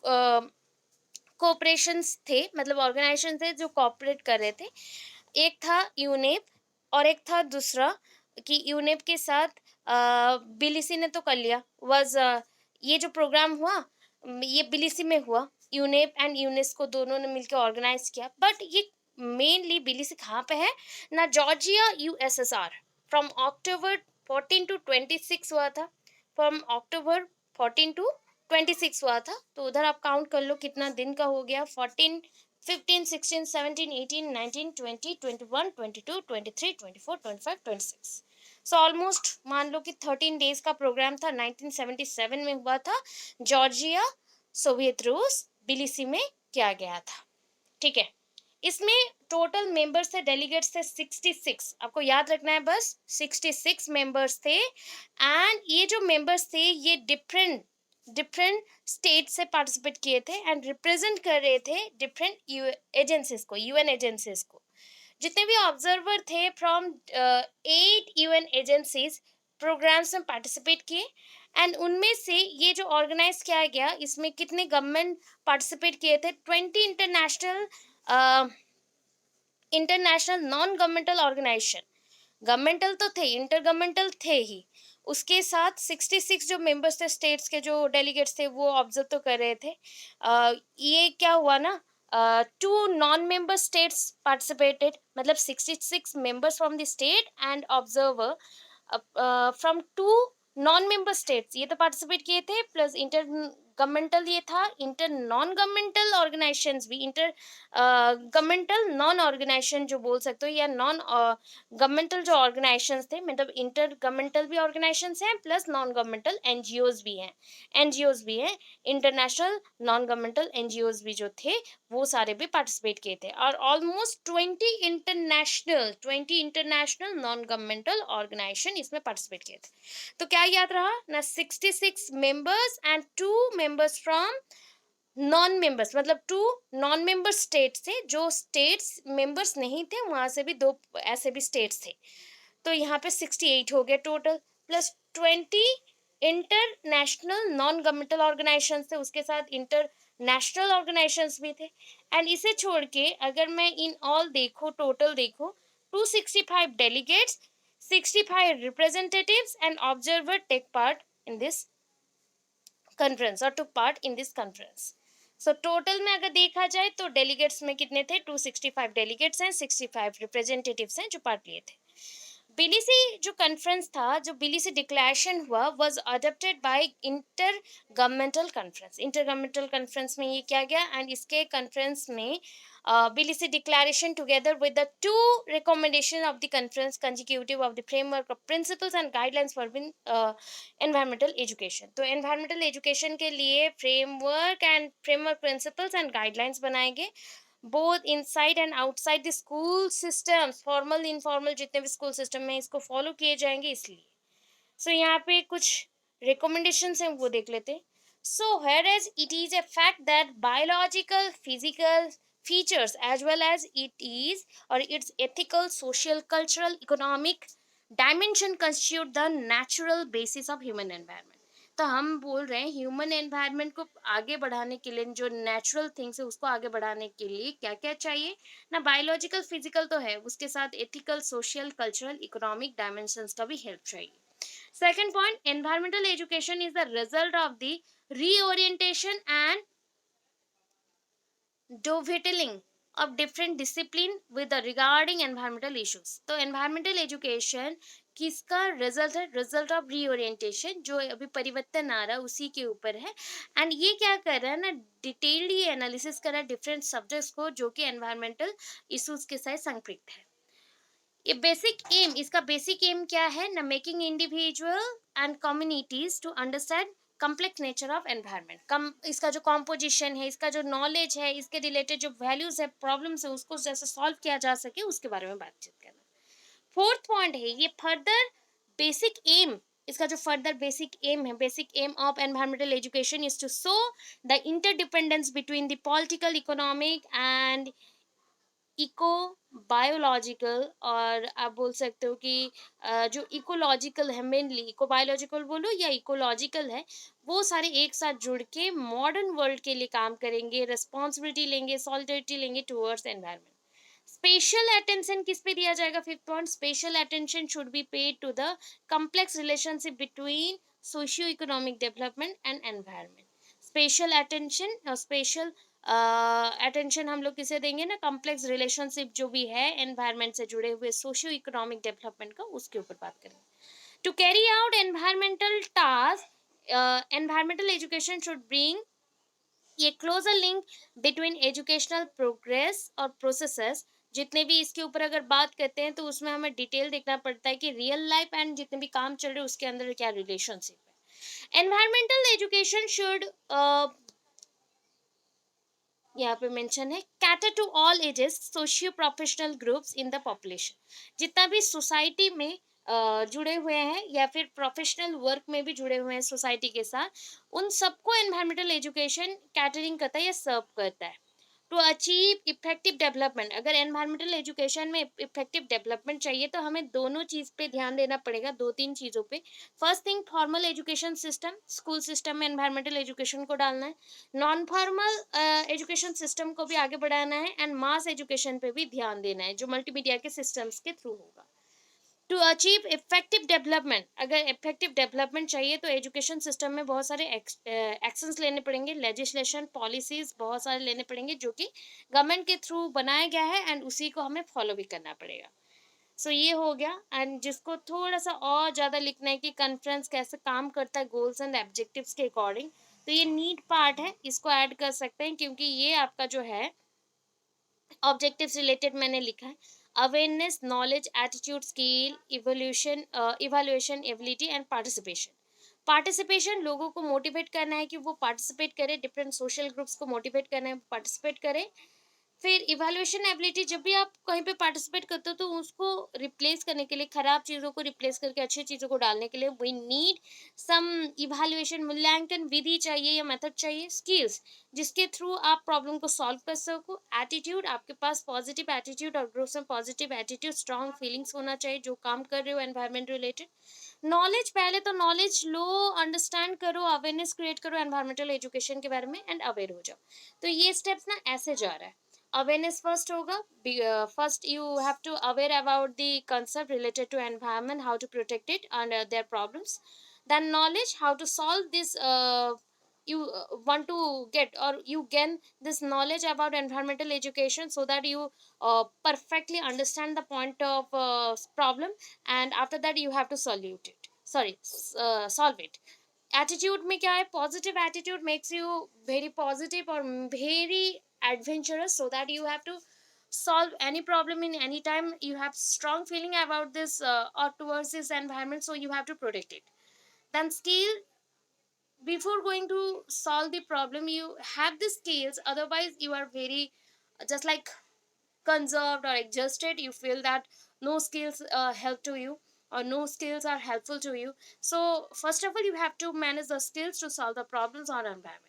S1: कोऑपरेशंस थे, मतलब ऑर्गेनाइजेशन थे जो कोऑपरेट कर रहे थे। एक था यूनेप और एक था दूसरा, कि यूनेप के साथ बीलीसी ने तो कर लिया, वाज ये जो प्रोग्राम हुआ ये बीलीसी में हुआ, यूनेप एंड यूनेस्को दोनों ने मिलकर ऑर्गेनाइज किया। बट ये मेनली बीलीसी कहाँ पे है ना? Georgia, USSR। From October 14 to 26 हुआ था, फ्रॉम अक्टूबर 14 टू 26 हुआ था। तो उधर आप काउंट कर लो कितना दिन का हो गया, 14, 15, 16, 17, 18, 19, 20, 21, 22, 23, 24, 25, 26। सो ऑलमोस्ट मान लो कि 13 डेज का प्रोग्राम था, 1977 में हुआ था, जॉर्जिया, सोवियत रूस, बिलिसी में किया गया था। ठीक है, इसमें टोटल मेंबर्स थे, डेलीगेट्स थे 66, आपको याद रखना है बस, 66 मेंबर्स थे। एंड ये जो मेंबर्स थे ये डिफरेंट डिफरेंट स्टेट से पार्टिसिपेट किए थे एंड रिप्रेजेंट कर रहे थे डिफरेंट एजेंसीज को, UN एजेंसीज को। जितने भी ऑब्जर्वर थे फ्रॉम 8 UN एजेंसीज प्रोग्राम्स में पार्टिसिपेट किए। एंड उनमें से ये जो ऑर्गेनाइज किया गया, इसमें कितने गवर्नमेंट पार्टिसिपेट किए थे? 20 international international non governmental organization, governmental तो थे, इंटर गवर्नमेंटल थे ही, उसके साथ 66 जो मेंबर्स थे स्टेट्स के, जो डेलीगेट्स थे, वो ऑब्जर्व तो कर रहे थे। ये क्या हुआ ना, 2 नॉन मेंबर स्टेट्स पार्टिसिपेटेड, मतलब 66 members from the state and observer from 2 non member states, ये तो पार्टिसिपेट किए थे, प्लस इंटर गवर्नमेंटल ये था, इंटर नॉन गवर्नमेंटल ऑर्गेनाइजेशंस भी, इंटर गवर्नमेंटल नॉन ऑर्गेनाइजेशन जो बोल सकते हो, या नॉन गवर्नमेंटल जो ऑर्गेनाइजेशंस थे, मतलब इंटर गवर्नमेंटल भी ऑर्गेनाइजेशंस हैं प्लस नॉन गवर्नमेंटल NGOs भी हैं, NGOs भी हैं, इंटरनेशनल नॉन गवर्नमेंटल NGOs भी जो थे वो सारे भी पार्टिसिपेट किए थे। और almost 20 international non governmental organization इसमें पार्टिसिपेट किए थे। तो क्या याद रहा ना, 66 members and 2 members from non members, मतलब 2 नॉन मेंबर स्टेट्स थे, जो स्टेट्स मेंबर्स नहीं थे वहां से भी 2 ऐसे भी स्टेट्स थे। तो यहाँ पे 68 हो गया total, plus 20 international non governmental organization थे, उसके साथ इंटरनेशनल ऑर्गेनाइजेशंस भी थे। एंड इसे छोड़ के अगर मैं इन ऑल देखो, टोटल देखो, 265 delegates, 65 representatives and observer take part in this conference or took part in this conference. So total में अगर देखा जाए तो delegates में कितने थे? 265 delegates हैं, 65 representatives हैं जो part लिए थे। बिलीसी जो कॉन्फ्रेंस था, जो बिलीसी डिक्लेरेशन हुआ, was adopted by inter governmental conference. Inter governmental conference में ये किया गया एंड इसके कॉन्फ्रेंस में Tbilisi declaration together with the 2 recommendation of the conference consecutive of the framework of principles and guidelines for environmental education. तो environmental education के लिए framework principles and guidelines बनाए गए, both inside and outside the school systems, formal informal जितने भी school system में इसको follow किए जाएंगे इसलिए। सो यहाँ पे कुछ रिकमेंडेशंस हैं वो देख लेते हैं। So here as it is a fact that biological, physical, features as well as it is or its ethical, social, cultural, economic dimension constitute the natural basis of human environment. तो हम बोल रहे हैं ह्यूमन एनवायरनमेंट को आगे बढ़ाने के लिए, जो नेचुरल थिंग्स है उसको आगे बढ़ाने के लिए क्या क्या चाहिए ना, बायोलॉजिकल फिजिकल तो है, उसके साथ ethical, social, cultural, economic dimensions का भी हेल्प चाहिए. Second point, environmental education is the result of the reorientation and dovetailing of different discipline with the regarding environmental issues. तो environmental education किसका रिजल्ट है? रिजल्ट ऑफ रीओरिएंटेशन, जो अभी परिवर्तन आ रहा है उसी के ऊपर है. एंड ये क्या कर रहा है ना, डिटेल्डली एनालिसिस कर रहा है डिफरेंट सब्जेक्ट्स को जो कि एनवायरमेंटल इश्यूज के साथ संपृक्त है. ये बेसिक एम, इसका बेसिक एम क्या है ना, making individual and communities to understand complex nature of environment. कम इसका जो कॉम्पोजिशन है, इसका जो नॉलेज है, इसके रिलेटेड जो वैल्यूज है, प्रॉब्लम्स है, उसको जैसे सॉल्व किया जा सके उसके बारे में बातचीत करना. फोर्थ पॉइंट है ये फर्दर बेसिक एम. इसका जो फर्दर बेसिक एम है, basic aim of environmental education is to show the interdependence between the political, economic and eco biological, और आप बोल सकते हो कि जो इकोलॉजिकल है, मेनली इको बायोलॉजिकल बोलो या इकोलॉजिकल है, वो सारे एक साथ जुड़ के मॉडर्न वर्ल्ड के लिए काम करेंगे, रिस्पॉन्सिबिलिटी लेंगे, सॉलिडरिटी लेंगे टुवर्ड्स एनवायरनमेंट. स्पेशल अटेंशन किस पे दिया जाएगा? Fifth point, special attention should be paid to the complex relationship between socio-economic development and environment. Special attention और स्पेशल अटेंशन हम लोग किसे देंगे ना, कॉम्प्लेक्स रिलेशनशिप जो भी है एनवायरनमेंट से जुड़े हुए सोशियो इकोनॉमिक डेवलपमेंट का, उसके ऊपर बात करेंगे. To carry out environmental task, environmental education should bring ये closer link between educational progress और प्रोसेसेस. जितने भी इसके ऊपर अगर बात करते हैं तो उसमें हमें डिटेल देखना पड़ता है कि रियल लाइफ एंड जितने भी काम चल रहे हैं उसके अंदर क्या रिलेशनशिप है. एनवायरमेंटल एजुकेशन शुड, यहाँ पे मेंशन है, cater to all ages, socio professional groups in the population. जितना भी सोसाइटी में जुड़े हुए हैं या फिर प्रोफेशनल वर्क में भी जुड़े हुए हैं सोसाइटी के साथ, उन सबको एनवायरमेंटल एजुकेशन कैटरिंग करता है या सर्व करता है. टू अचीव इफेक्टिव डेवलपमेंट, अगर एनवायरमेंटल एजुकेशन में इफेक्टिव डेवलपमेंट चाहिए तो हमें दोनों चीज़ पे ध्यान देना पड़ेगा, दो तीन चीज़ों पे. First thing, formal education system, school system में एनवायरमेंटल एजुकेशन को डालना है. नॉन फॉर्मल एजुकेशन सिस्टम को भी आगे बढ़ाना है एंड मास एजुकेशन पे भी ध्यान देना है जो मल्टीमीडिया के सिस्टम्स के थ्रू होगा. टू अचीव इफेक्टिव डेवलपमेंट, अगर इफेक्टिव डेवलपमेंट चाहिए तो एजुकेशन सिस्टम में बहुत सारे एक्शंस लेने पड़ेंगे, लेजिस्लेशन, पॉलिसीज बहुत सारे लेने पड़ेंगे जो कि गवर्नमेंट के थ्रू बनाया गया है एंड उसी को हमें फॉलो भी करना पड़ेगा. सो ये हो गया. एंड जिसको थोड़ा सा और ज़्यादा लिखना है कि कॉन्फ्रेंस कैसे काम करता है गोल्स एंड ऑब्जेक्टिव्स के अकॉर्डिंग, तो ये नीड पार्ट है, इसको ऐड कर सकते हैं क्योंकि ये आपका जो है ऑब्जेक्टिव्स रिलेटेड मैंने लिखा है. Awareness, knowledge, attitude, skill, evolution, evaluation, ability and participation. Participation, लोगों को मोटिवेट करना है कि वो पार्टिसिपेट करें, डिफरेंट सोशल ग्रुप्स को मोटिवेट करना है पार्टिसिपेट करें. फिर इवैल्यूएशन एबिलिटी, जब भी आप कहीं पे पार्टिसिपेट करते हो तो उसको रिप्लेस करने के लिए, खराब चीज़ों को रिप्लेस करके अच्छी चीज़ों को डालने के लिए वी नीड सम इवैल्यूएशन, मूल्यांकन विधि चाहिए या मेथड चाहिए. स्किल्स, जिसके थ्रू आप प्रॉब्लम को सॉल्व कर सको. एटीट्यूड, आपके पास पॉजिटिव एटीट्यूड और ग्रुप्स में पॉजिटिव एटीट्यूड, स्ट्रॉन्ग फीलिंग्स होना चाहिए जो काम कर रहे हो एनवायरमेंट रिलेटेड. नॉलेज, पहले तो नॉलेज लो, अंडरस्टैंड करो, अवेयरनेस क्रिएट करो एनवायरमेंटल एजुकेशन के बारे में एंड अवेयर हो जाओ. तो ये स्टेप्स ना ऐसे जा रहा है. अवेयरनेस फर्स्ट होगा. First you have to aware about the concept related to environment, how to protect it and their problems. Then knowledge, how to solve this, you want to get or you gain this knowledge about environmental education so that you perfectly understand the point of problem, and after that you have to solve it, solve it. Attitude में क्या है? Positive attitude makes you very positive और very adventurous so that you have to solve any problem in any time. You have strong feeling about this or towards this environment, so you have to protect it. Then skill, before going to solve the problem you have the skills, otherwise you are very just like conserved or exhausted. You feel that no skills help to you or no skills are helpful to you. So first of all you have to manage the skills to solve the problems on environment.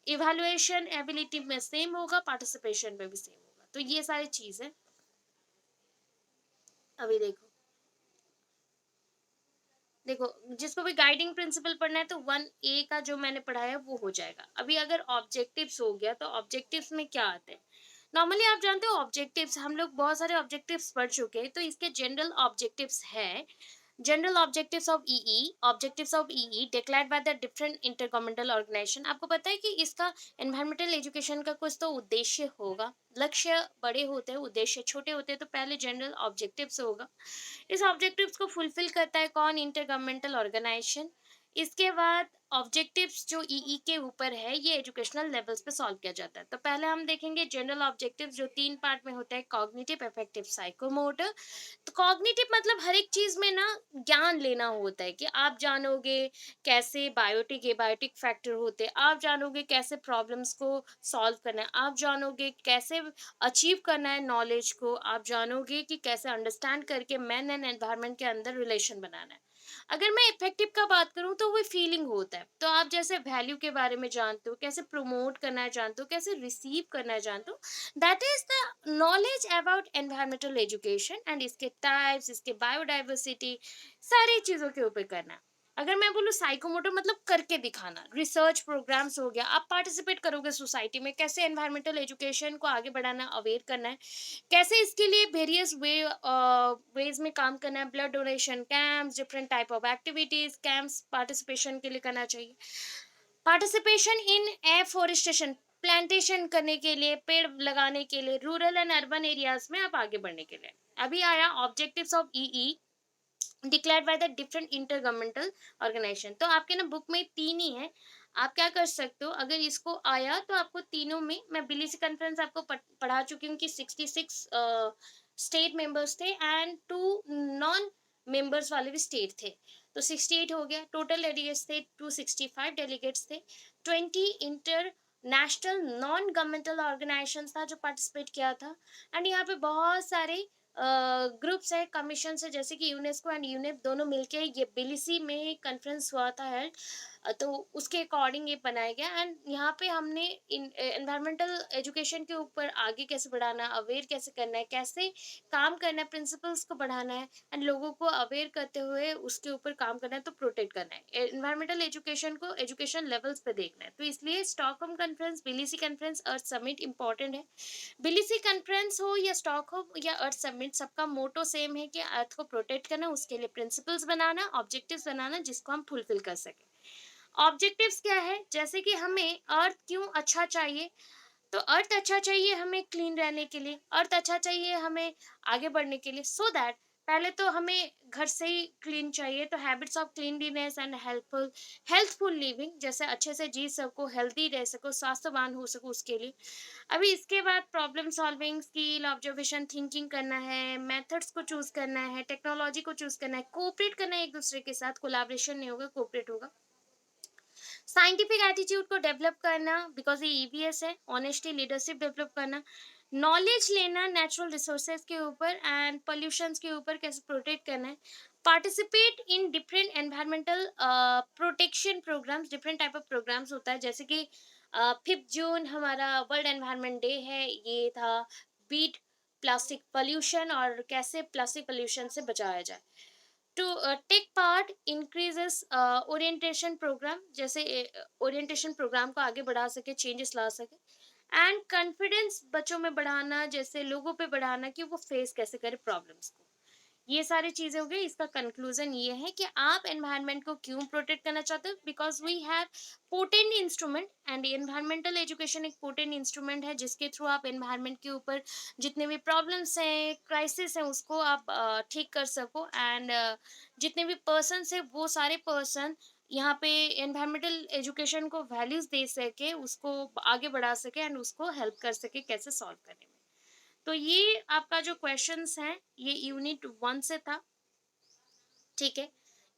S1: Evaluation ability में same होगा, participation में भी same होगा। तो ये सारी चीजें अभी देखो, देखो जिसको भी गाइडिंग प्रिंसिपल पढ़ना है तो 1A का जो मैंने पढ़ाया वो हो जाएगा। अभी अगर ऑब्जेक्टिव्स हो गया तो ऑब्जेक्टिव्स में क्या आते हैं? नॉर्मली आप जानते हो ऑब्जेक्टिव्स, हम लोग बहुत सारे ऑब्जेक्टिव्स पढ़ चुके हैं, तो इसके जनरल ऑब्जेक्टिव्स है। General objectives of EE, objectives of EE declared by the different intergovernmental organization. आपको पता है कि इसका एनवायरमेंटल एजुकेशन का कुछ तो उद्देश्य होगा। लक्ष्य बड़े होते हैं, उद्देश्य छोटे होते हैं, तो पहले जनरल ऑब्जेक्टिव्स होगा। इस ऑब्जेक्टिव्स को फुलफिल करता है कौन? Inter governmental organization. इसके बाद ऑब्जेक्टिव्स जो ईई के ऊपर है ये एजुकेशनल लेवल्स पे सॉल्व किया जाता है। तो पहले हम देखेंगे जनरल ऑब्जेक्टिव्स जो 3 पार्ट में होता है, कॉग्निटिव, अफेक्टिव, साइकोमोटर। तो कॉग्निटिव मतलब हर एक चीज में ना ज्ञान लेना होता है कि आप जानोगे कैसे बायोटिक एबायोटिक फैक्टर होते हैं, आप जानोगे कैसे प्रॉब्लम्स को सॉल्व करना है, आप जानोगे कैसे अचीव करना है नॉलेज को, आप जानोगे कि कैसे अंडरस्टैंड करके मैन एंड एनवायरनमेंट के अंदर रिलेशन बनाना है। अगर मैं इफेक्टिव का बात करूं तो वो फीलिंग होता है। तो आप जैसे वैल्यू के बारे में जानते हो, कैसे प्रमोट करना है जानते हो, कैसे रिसीव करना है जानते हो, that is the knowledge about environmental education. And इसके टाइप्स, इसके बायोडाइवर्सिटी, सारी चीजों के ऊपर करना है। अगर मैं बोलूँ साइकोमोटर मतलब करके दिखाना, रिसर्च प्रोग्राम्स हो गया, आप पार्टिसिपेट करोगे सोसाइटी में, कैसे एनवायरमेंटल एजुकेशन को आगे बढ़ाना, अवेयर करना है, कैसे इसके लिए वेरियस वेज में काम करना है, blood donation camps, different type of activities camps participation के लिए करना चाहिए। पार्टिसिपेशन इन एफोरेस्टेशन, प्लांटेशन करने के लिए, पेड़ लगाने के लिए, रूरल एंड अर्बन एरियाज में आप आगे बढ़ने के लिए। अभी आया objectives of EE declared by the different intergovernmental organization. तो आपके ना बुक में 3 ही है। आप क्या कर सकते हो, अगर इसको आया तो आपको तीनों में, मैं बिलीसी कॉन्फ्रेंस आपको पढ़ा चुकी हूँ कि 66 स्टेट मेंबर्स थे एंड 2 नॉन मेंबर्स वाले भी स्टेट थे। तो 68 हो गया। टोटल डेलीगेट्स थे 265 डेलीगेट्स थे। 20 international non governmental organization था जो पार्टिसिपेट किया था। एंड यहाँ पे बहुत सारे ग्रुप्स है, कमीशन है, जैसे कि यूनेस्को एंड यूनेप दोनों मिलके ये बिलिसी में कॉन्फ्रेंस हुआ था हेल्ड। तो उसके अकॉर्डिंग ये बनाया गया। एंड यहाँ पे हमने एनवायरमेंटल एजुकेशन के ऊपर आगे कैसे बढ़ाना, अवेयर कैसे करना है, कैसे काम करना है, प्रिंसिपल्स को बढ़ाना है एंड लोगों को अवेयर करते हुए उसके ऊपर काम करना है, तो प्रोटेक्ट करना है। एनवायरमेंटल एजुकेशन को एजुकेशन लेवल्स पे देखना है। तो इसलिए स्टॉकहोम कॉन्फ्रेंस, बिलिसी कॉन्फ्रेंस, अर्थ समिट इंपॉर्टेंट है। बिलीसी कॉन्फ्रेंस हो या स्टॉकहोम या अर्थ समिट, सबका मोटो सेम है कि अर्थ को प्रोटेक्ट करना, उसके लिए प्रिंसिपल्स बनाना, ऑब्जेक्टिव्स बनाना जिसको हम फुलफिल कर सके। ऑब्जेक्टिव्स क्या है, जैसे कि हमें अर्थ क्यों अच्छा चाहिए, तो अर्थ अच्छा चाहिए हमें क्लीन रहने के लिए, अर्थ अच्छा चाहिए हमें आगे बढ़ने के लिए, सो दैट पहले तो हमें घर से ही क्लीन चाहिए। तो habits of cleanliness and healthful living, जैसे अच्छे से जी सको, हेल्दी रह सको, स्वास्थ्यवान हो सको, उसके लिए। अभी इसके बाद problem solving skill, observation thinking करना है, मेथड्स को चूज करना है, टेक्नोलॉजी को चूज करना है, कोऑपरेट करना है एक दूसरे के साथ, कोलैबोरेशन नहीं होगा, कोऑपरेट होगा। साइंटिफिक एटीट्यूड को डेवलप करना, बिकॉज ये ईवीएस है, ऑनेस्टी लीडरशिप डेवलप करना, नॉलेज लेना नेचुरल रिसोर्सेज के ऊपर एंड पोल्यूशन के ऊपर कैसे प्रोटेक्ट करना है, participate in different environmental protection programmes, different type of programmes होता है, जैसे कि 5 जून हमारा वर्ल्ड एनवायरनमेंट डे है, ये था बीट प्लास्टिक पोल्यूशन और कैसे प्लास्टिक पोल्यूशन से बचाया जाए। To take part increases orientation programme, जैसे ओरिएंटेशन प्रोग्राम को आगे बढ़ा सके, चेंजेस ला सके। एंड कॉन्फिडेंस बच्चों में बढ़ाना, जैसे लोगों पे बढ़ाना कि वो फेस कैसे करे प्रॉब्लम्स को। ये सारी चीजें हो गई। इसका कंक्लूजन ये है कि आप एनवायरनमेंट को क्यों प्रोटेक्ट करना चाहते हो, because we have potent instrument and environmental education एक पोटेंट इंस्ट्रूमेंट है जिसके थ्रू आप एनवायरनमेंट के ऊपर जितने भी प्रॉब्लम्स हैं, क्राइसिस हैं, उसको आप ठीक कर सको। एंड जितने भी पर्सन है वो सारे पर्सन यहाँ पे एनवायरमेंटल एजुकेशन को वैल्यूज दे सके, उसको आगे बढ़ा सके एंड उसको हेल्प कर सके कैसे सॉल्व करने में। तो ये आपका जो क्वेश्चंस हैं ये यूनिट 1 से था, ठीक है,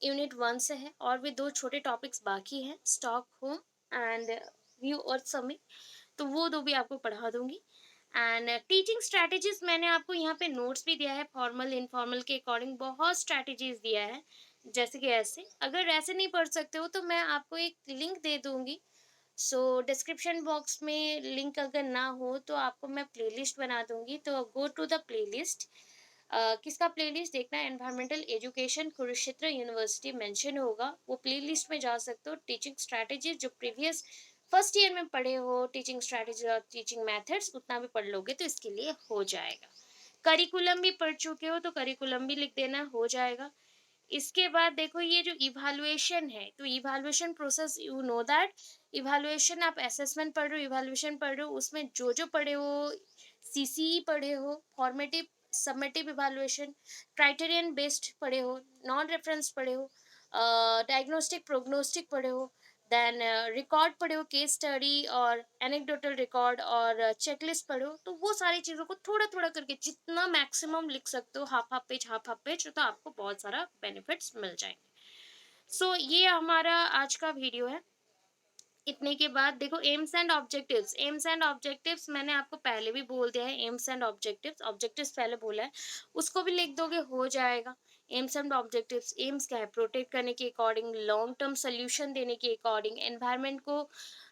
S1: यूनिट 1 से है। और भी 2 छोटे टॉपिक्स बाकी हैं, स्टॉक होम एंड व्यू और समिट, तो वो 2 भी आपको पढ़ा दूंगी। एंड टीचिंग स्ट्रैटेजीज मैंने आपको यहाँ पे नोट्स भी दिया है, फॉर्मल इनफॉर्मल के अकॉर्डिंग बहुत स्ट्रैटेजीज दिया है। जैसे कि ऐसे, अगर ऐसे नहीं पढ़ सकते हो तो मैं आपको एक लिंक दे दूंगी, सो डिस्क्रिप्शन बॉक्स में लिंक अगर ना हो तो आपको मैं प्लेलिस्ट बना दूंगी, तो गो टू द प्लेलिस्ट। किसका प्लेलिस्ट देखना है? Environmental education Kurukshetra university mention होगा, वो प्लेलिस्ट में जा सकते हो। टीचिंग स्ट्रैटेजी जो प्रीवियस फर्स्ट ईयर में पढ़े हो, टीचिंग स्ट्रैटेजी और टीचिंग मेथड्स उतना भी पढ़ लोगे तो इसके लिए हो जाएगा। करिकुलम भी पढ़ चुके हो तो करिकुलम भी लिख देना, हो जाएगा। इसके बाद देखो ये जो इवैल्यूएशन है, तो evaluation process you know that, evaluation आप असेसमेंट पढ़ रहे हो, इवैल्यूएशन पढ़ रहे हो, उसमें जो जो पढ़े हो, सीसीई पढ़े हो, formative summative evaluation, criterion based पढ़े हो, नॉन रेफरेंस पढ़े हो, डायग्नोस्टिक प्रोग्नोस्टिक पढ़े हो, देन रिकॉर्ड पढ़े हो, केस स्टडी और एनेक्डोटल रिकॉर्ड और चेकलिस्ट पढ़े हो, तो वो सारी चीज़ों को थोड़ा थोड़ा करके जितना मैक्सिमम लिख सकते हो, हाफ हाफ पेज, तो आपको बहुत सारा बेनिफिट्स मिल जाएंगे। सो ये हमारा आज का वीडियो है। इतने के बाद देखो AIIMS and objectives, AIIMS and objectives मैंने आपको पहले भी बोल दिया है। एम्स एंड ऑब्जेक्टिव्स, ऑब्जेक्टिव्स पहले बोला है, उसको भी लिख दोगे हो जाएगा। एम्स एंड ऑब्जेक्टिव्स, एम्स क्या है? प्रोटेक्ट करने के अकॉर्डिंग, लॉन्ग टर्म सोल्यूशन देने के अकॉर्डिंग, एनवायरनमेंट को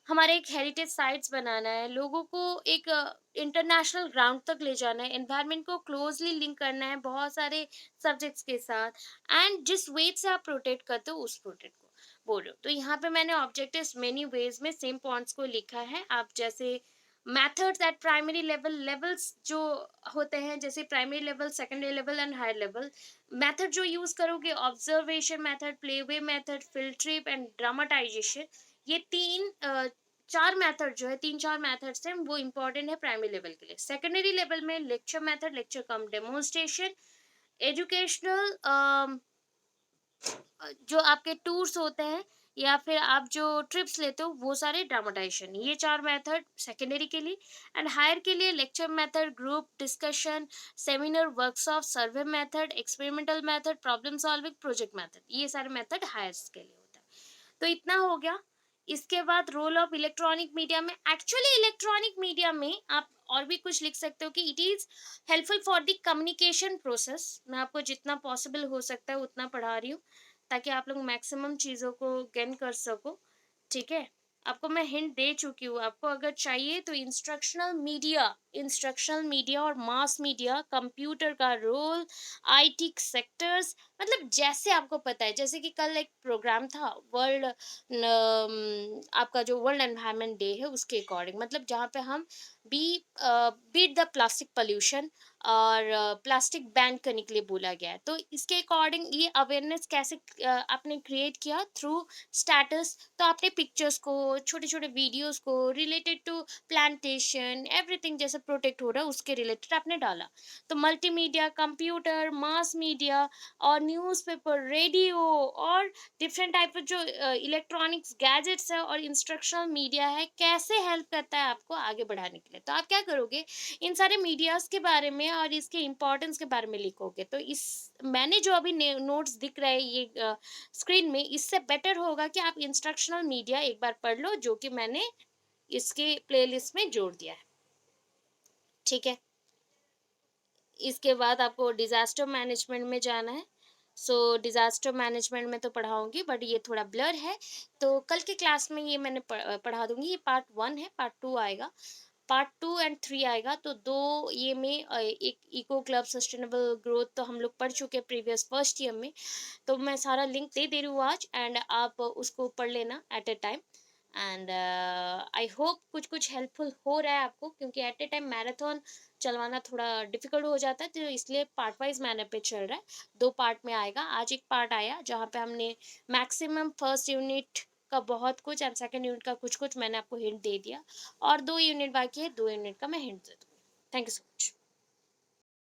S1: हमारे एक हेरिटेज साइट्स बनाना है, लोगों को एक इंटरनेशनल ग्राउंड तक ले जाना है, एनवायरनमेंट को क्लोजली लिंक करना है बहुत सारे सब्जेक्ट्स के साथ, एंड जिस वे से आप प्रोटेक्ट करते हो उस प्रोटेक्ट को बोलो। तो यहाँ पे मैंने ऑब्जेक्टिव्स मेनी वेज में सेम पॉइंट्स को लिखा है। आप जैसे methods at primary level, levels जो होते हैं जैसे primary level, secondary level and higher level, method जो यूज करोगे, observation method, playway method, field trip and dramatization, ये चार मेथड जो है, तीन चार मेथड्स हैं, वो इंपॉर्टेंट है प्राइमरी लेवल के लिए। सेकेंडरी लेवल में लेक्चर मेथड, लेक्चर कम डेमोन्स्ट्रेशन, एजुकेशनल जो आपके टूर्स होते हैं या फिर आप जो ट्रिप्स लेते हो, वो सारे ड्रामाटाइजेशन, ये चार मेथड सेकेंडरी के लिए। एंड हायर के लिए lecture method, group discussion, seminar, workshop, survey method, experimental method, problem solving, project method, ये सारे मेथड हायर्स के लिए होता है। तो इतना हो गया। इसके बाद रोल ऑफ इलेक्ट्रॉनिक मीडिया में, एक्चुअली इलेक्ट्रॉनिक मीडिया में आप और भी कुछ लिख सकते हो कि it is helpful for the communication process. मैं आपको जितना पॉसिबल हो सकता है उतना पढ़ा रही हूँ ताकि आप लोग मैक्सिमम चीज़ों को गेन कर सको। ठीक है, आपको मैं हिंट दे चुकी हूँ। आपको अगर चाहिए तो इंस्ट्रक्शनल मीडिया और मास मीडिया, कंप्यूटर का रोल, आईटी सेक्टर्स, मतलब जैसे आपको पता है, जैसे कि कल एक प्रोग्राम था वर्ल्ड, आपका जो वर्ल्ड एनवायरनमेंट डे है उसके अकॉर्डिंग, मतलब जहाँ पे हम बीट द प्लास्टिक पोल्यूशन और प्लास्टिक बैन करने के लिए बोला गया है। तो इसके अकॉर्डिंग ये अवेयरनेस कैसे आपने क्रिएट किया? Through status. तो आपने पिक्चर्स को, छोटे छोटे वीडियोस को रिलेटेड टू प्लांटेशन, एवरीथिंग जैसे प्रोटेक्ट हो रहा है उसके रिलेटेड आपने डाला। तो मल्टीमीडिया, कंप्यूटर, मास मीडिया और न्यूज़पेपर, रेडियो और डिफरेंट टाइप ऑफ जो इलेक्ट्रॉनिक्स गैजेट्स है और इंस्ट्रक्शनल मीडिया है, कैसे हेल्प करता है आपको आगे बढ़ाने के लिए। तो आप क्या करोगे, इन सारे मीडियाज के बारे में और इसके इम्पोर्टेंस के बारे में लिखोगे। तो इस मैंने जो अभी नोट्स दिख रहे हैं ये स्क्रीन में, इससे बेटर होगा कि आप इंस्ट्रक्शनल मीडिया एक बार पढ़ लो, जो कि मैंने इसके प्लेलिस्ट में जोड़ दिया है। ठीक है, इसके बाद आपको डिजास्टर मैनेजमेंट में जाना है। सो डिजास्टर मैनेजमेंट में तो पढ़ाऊंगी बट ये थोड़ा ब्लर है, तो कल के क्लास में ये मैंने पढ़ा दूंगी। ये पार्ट 1 है, पार्ट 2 आएगा, पार्ट 2 एंड 3 आएगा। तो दो ये में एक इको क्लब सस्टेनेबल ग्रोथ तो हम लोग पढ़ चुके हैं प्रीवियस फर्स्ट ईयर में, तो मैं सारा लिंक दे दे रही हूँ आज, एंड आप उसको पढ़ लेना at a time. And I hope कुछ कुछ हेल्पफुल हो रहा है आपको, क्योंकि एट ए टाइम मैराथन चलवाना थोड़ा डिफिकल्ट हो जाता है, तो इसलिए पार्ट वाइज मैंने पे चल रहा है। 2 पार्ट में आएगा। आज एक पार्ट आया जहाँ पे हमने मैक्सिमम फर्स्ट यूनिट का बहुत कुछ एंड सेकेंड यूनिट का कुछ कुछ मैंने आपको हिंट दे दिया, और 2 यूनिट बाकी है, 2 यूनिट का मैं हिंट दे दूँगी। Thank you so much.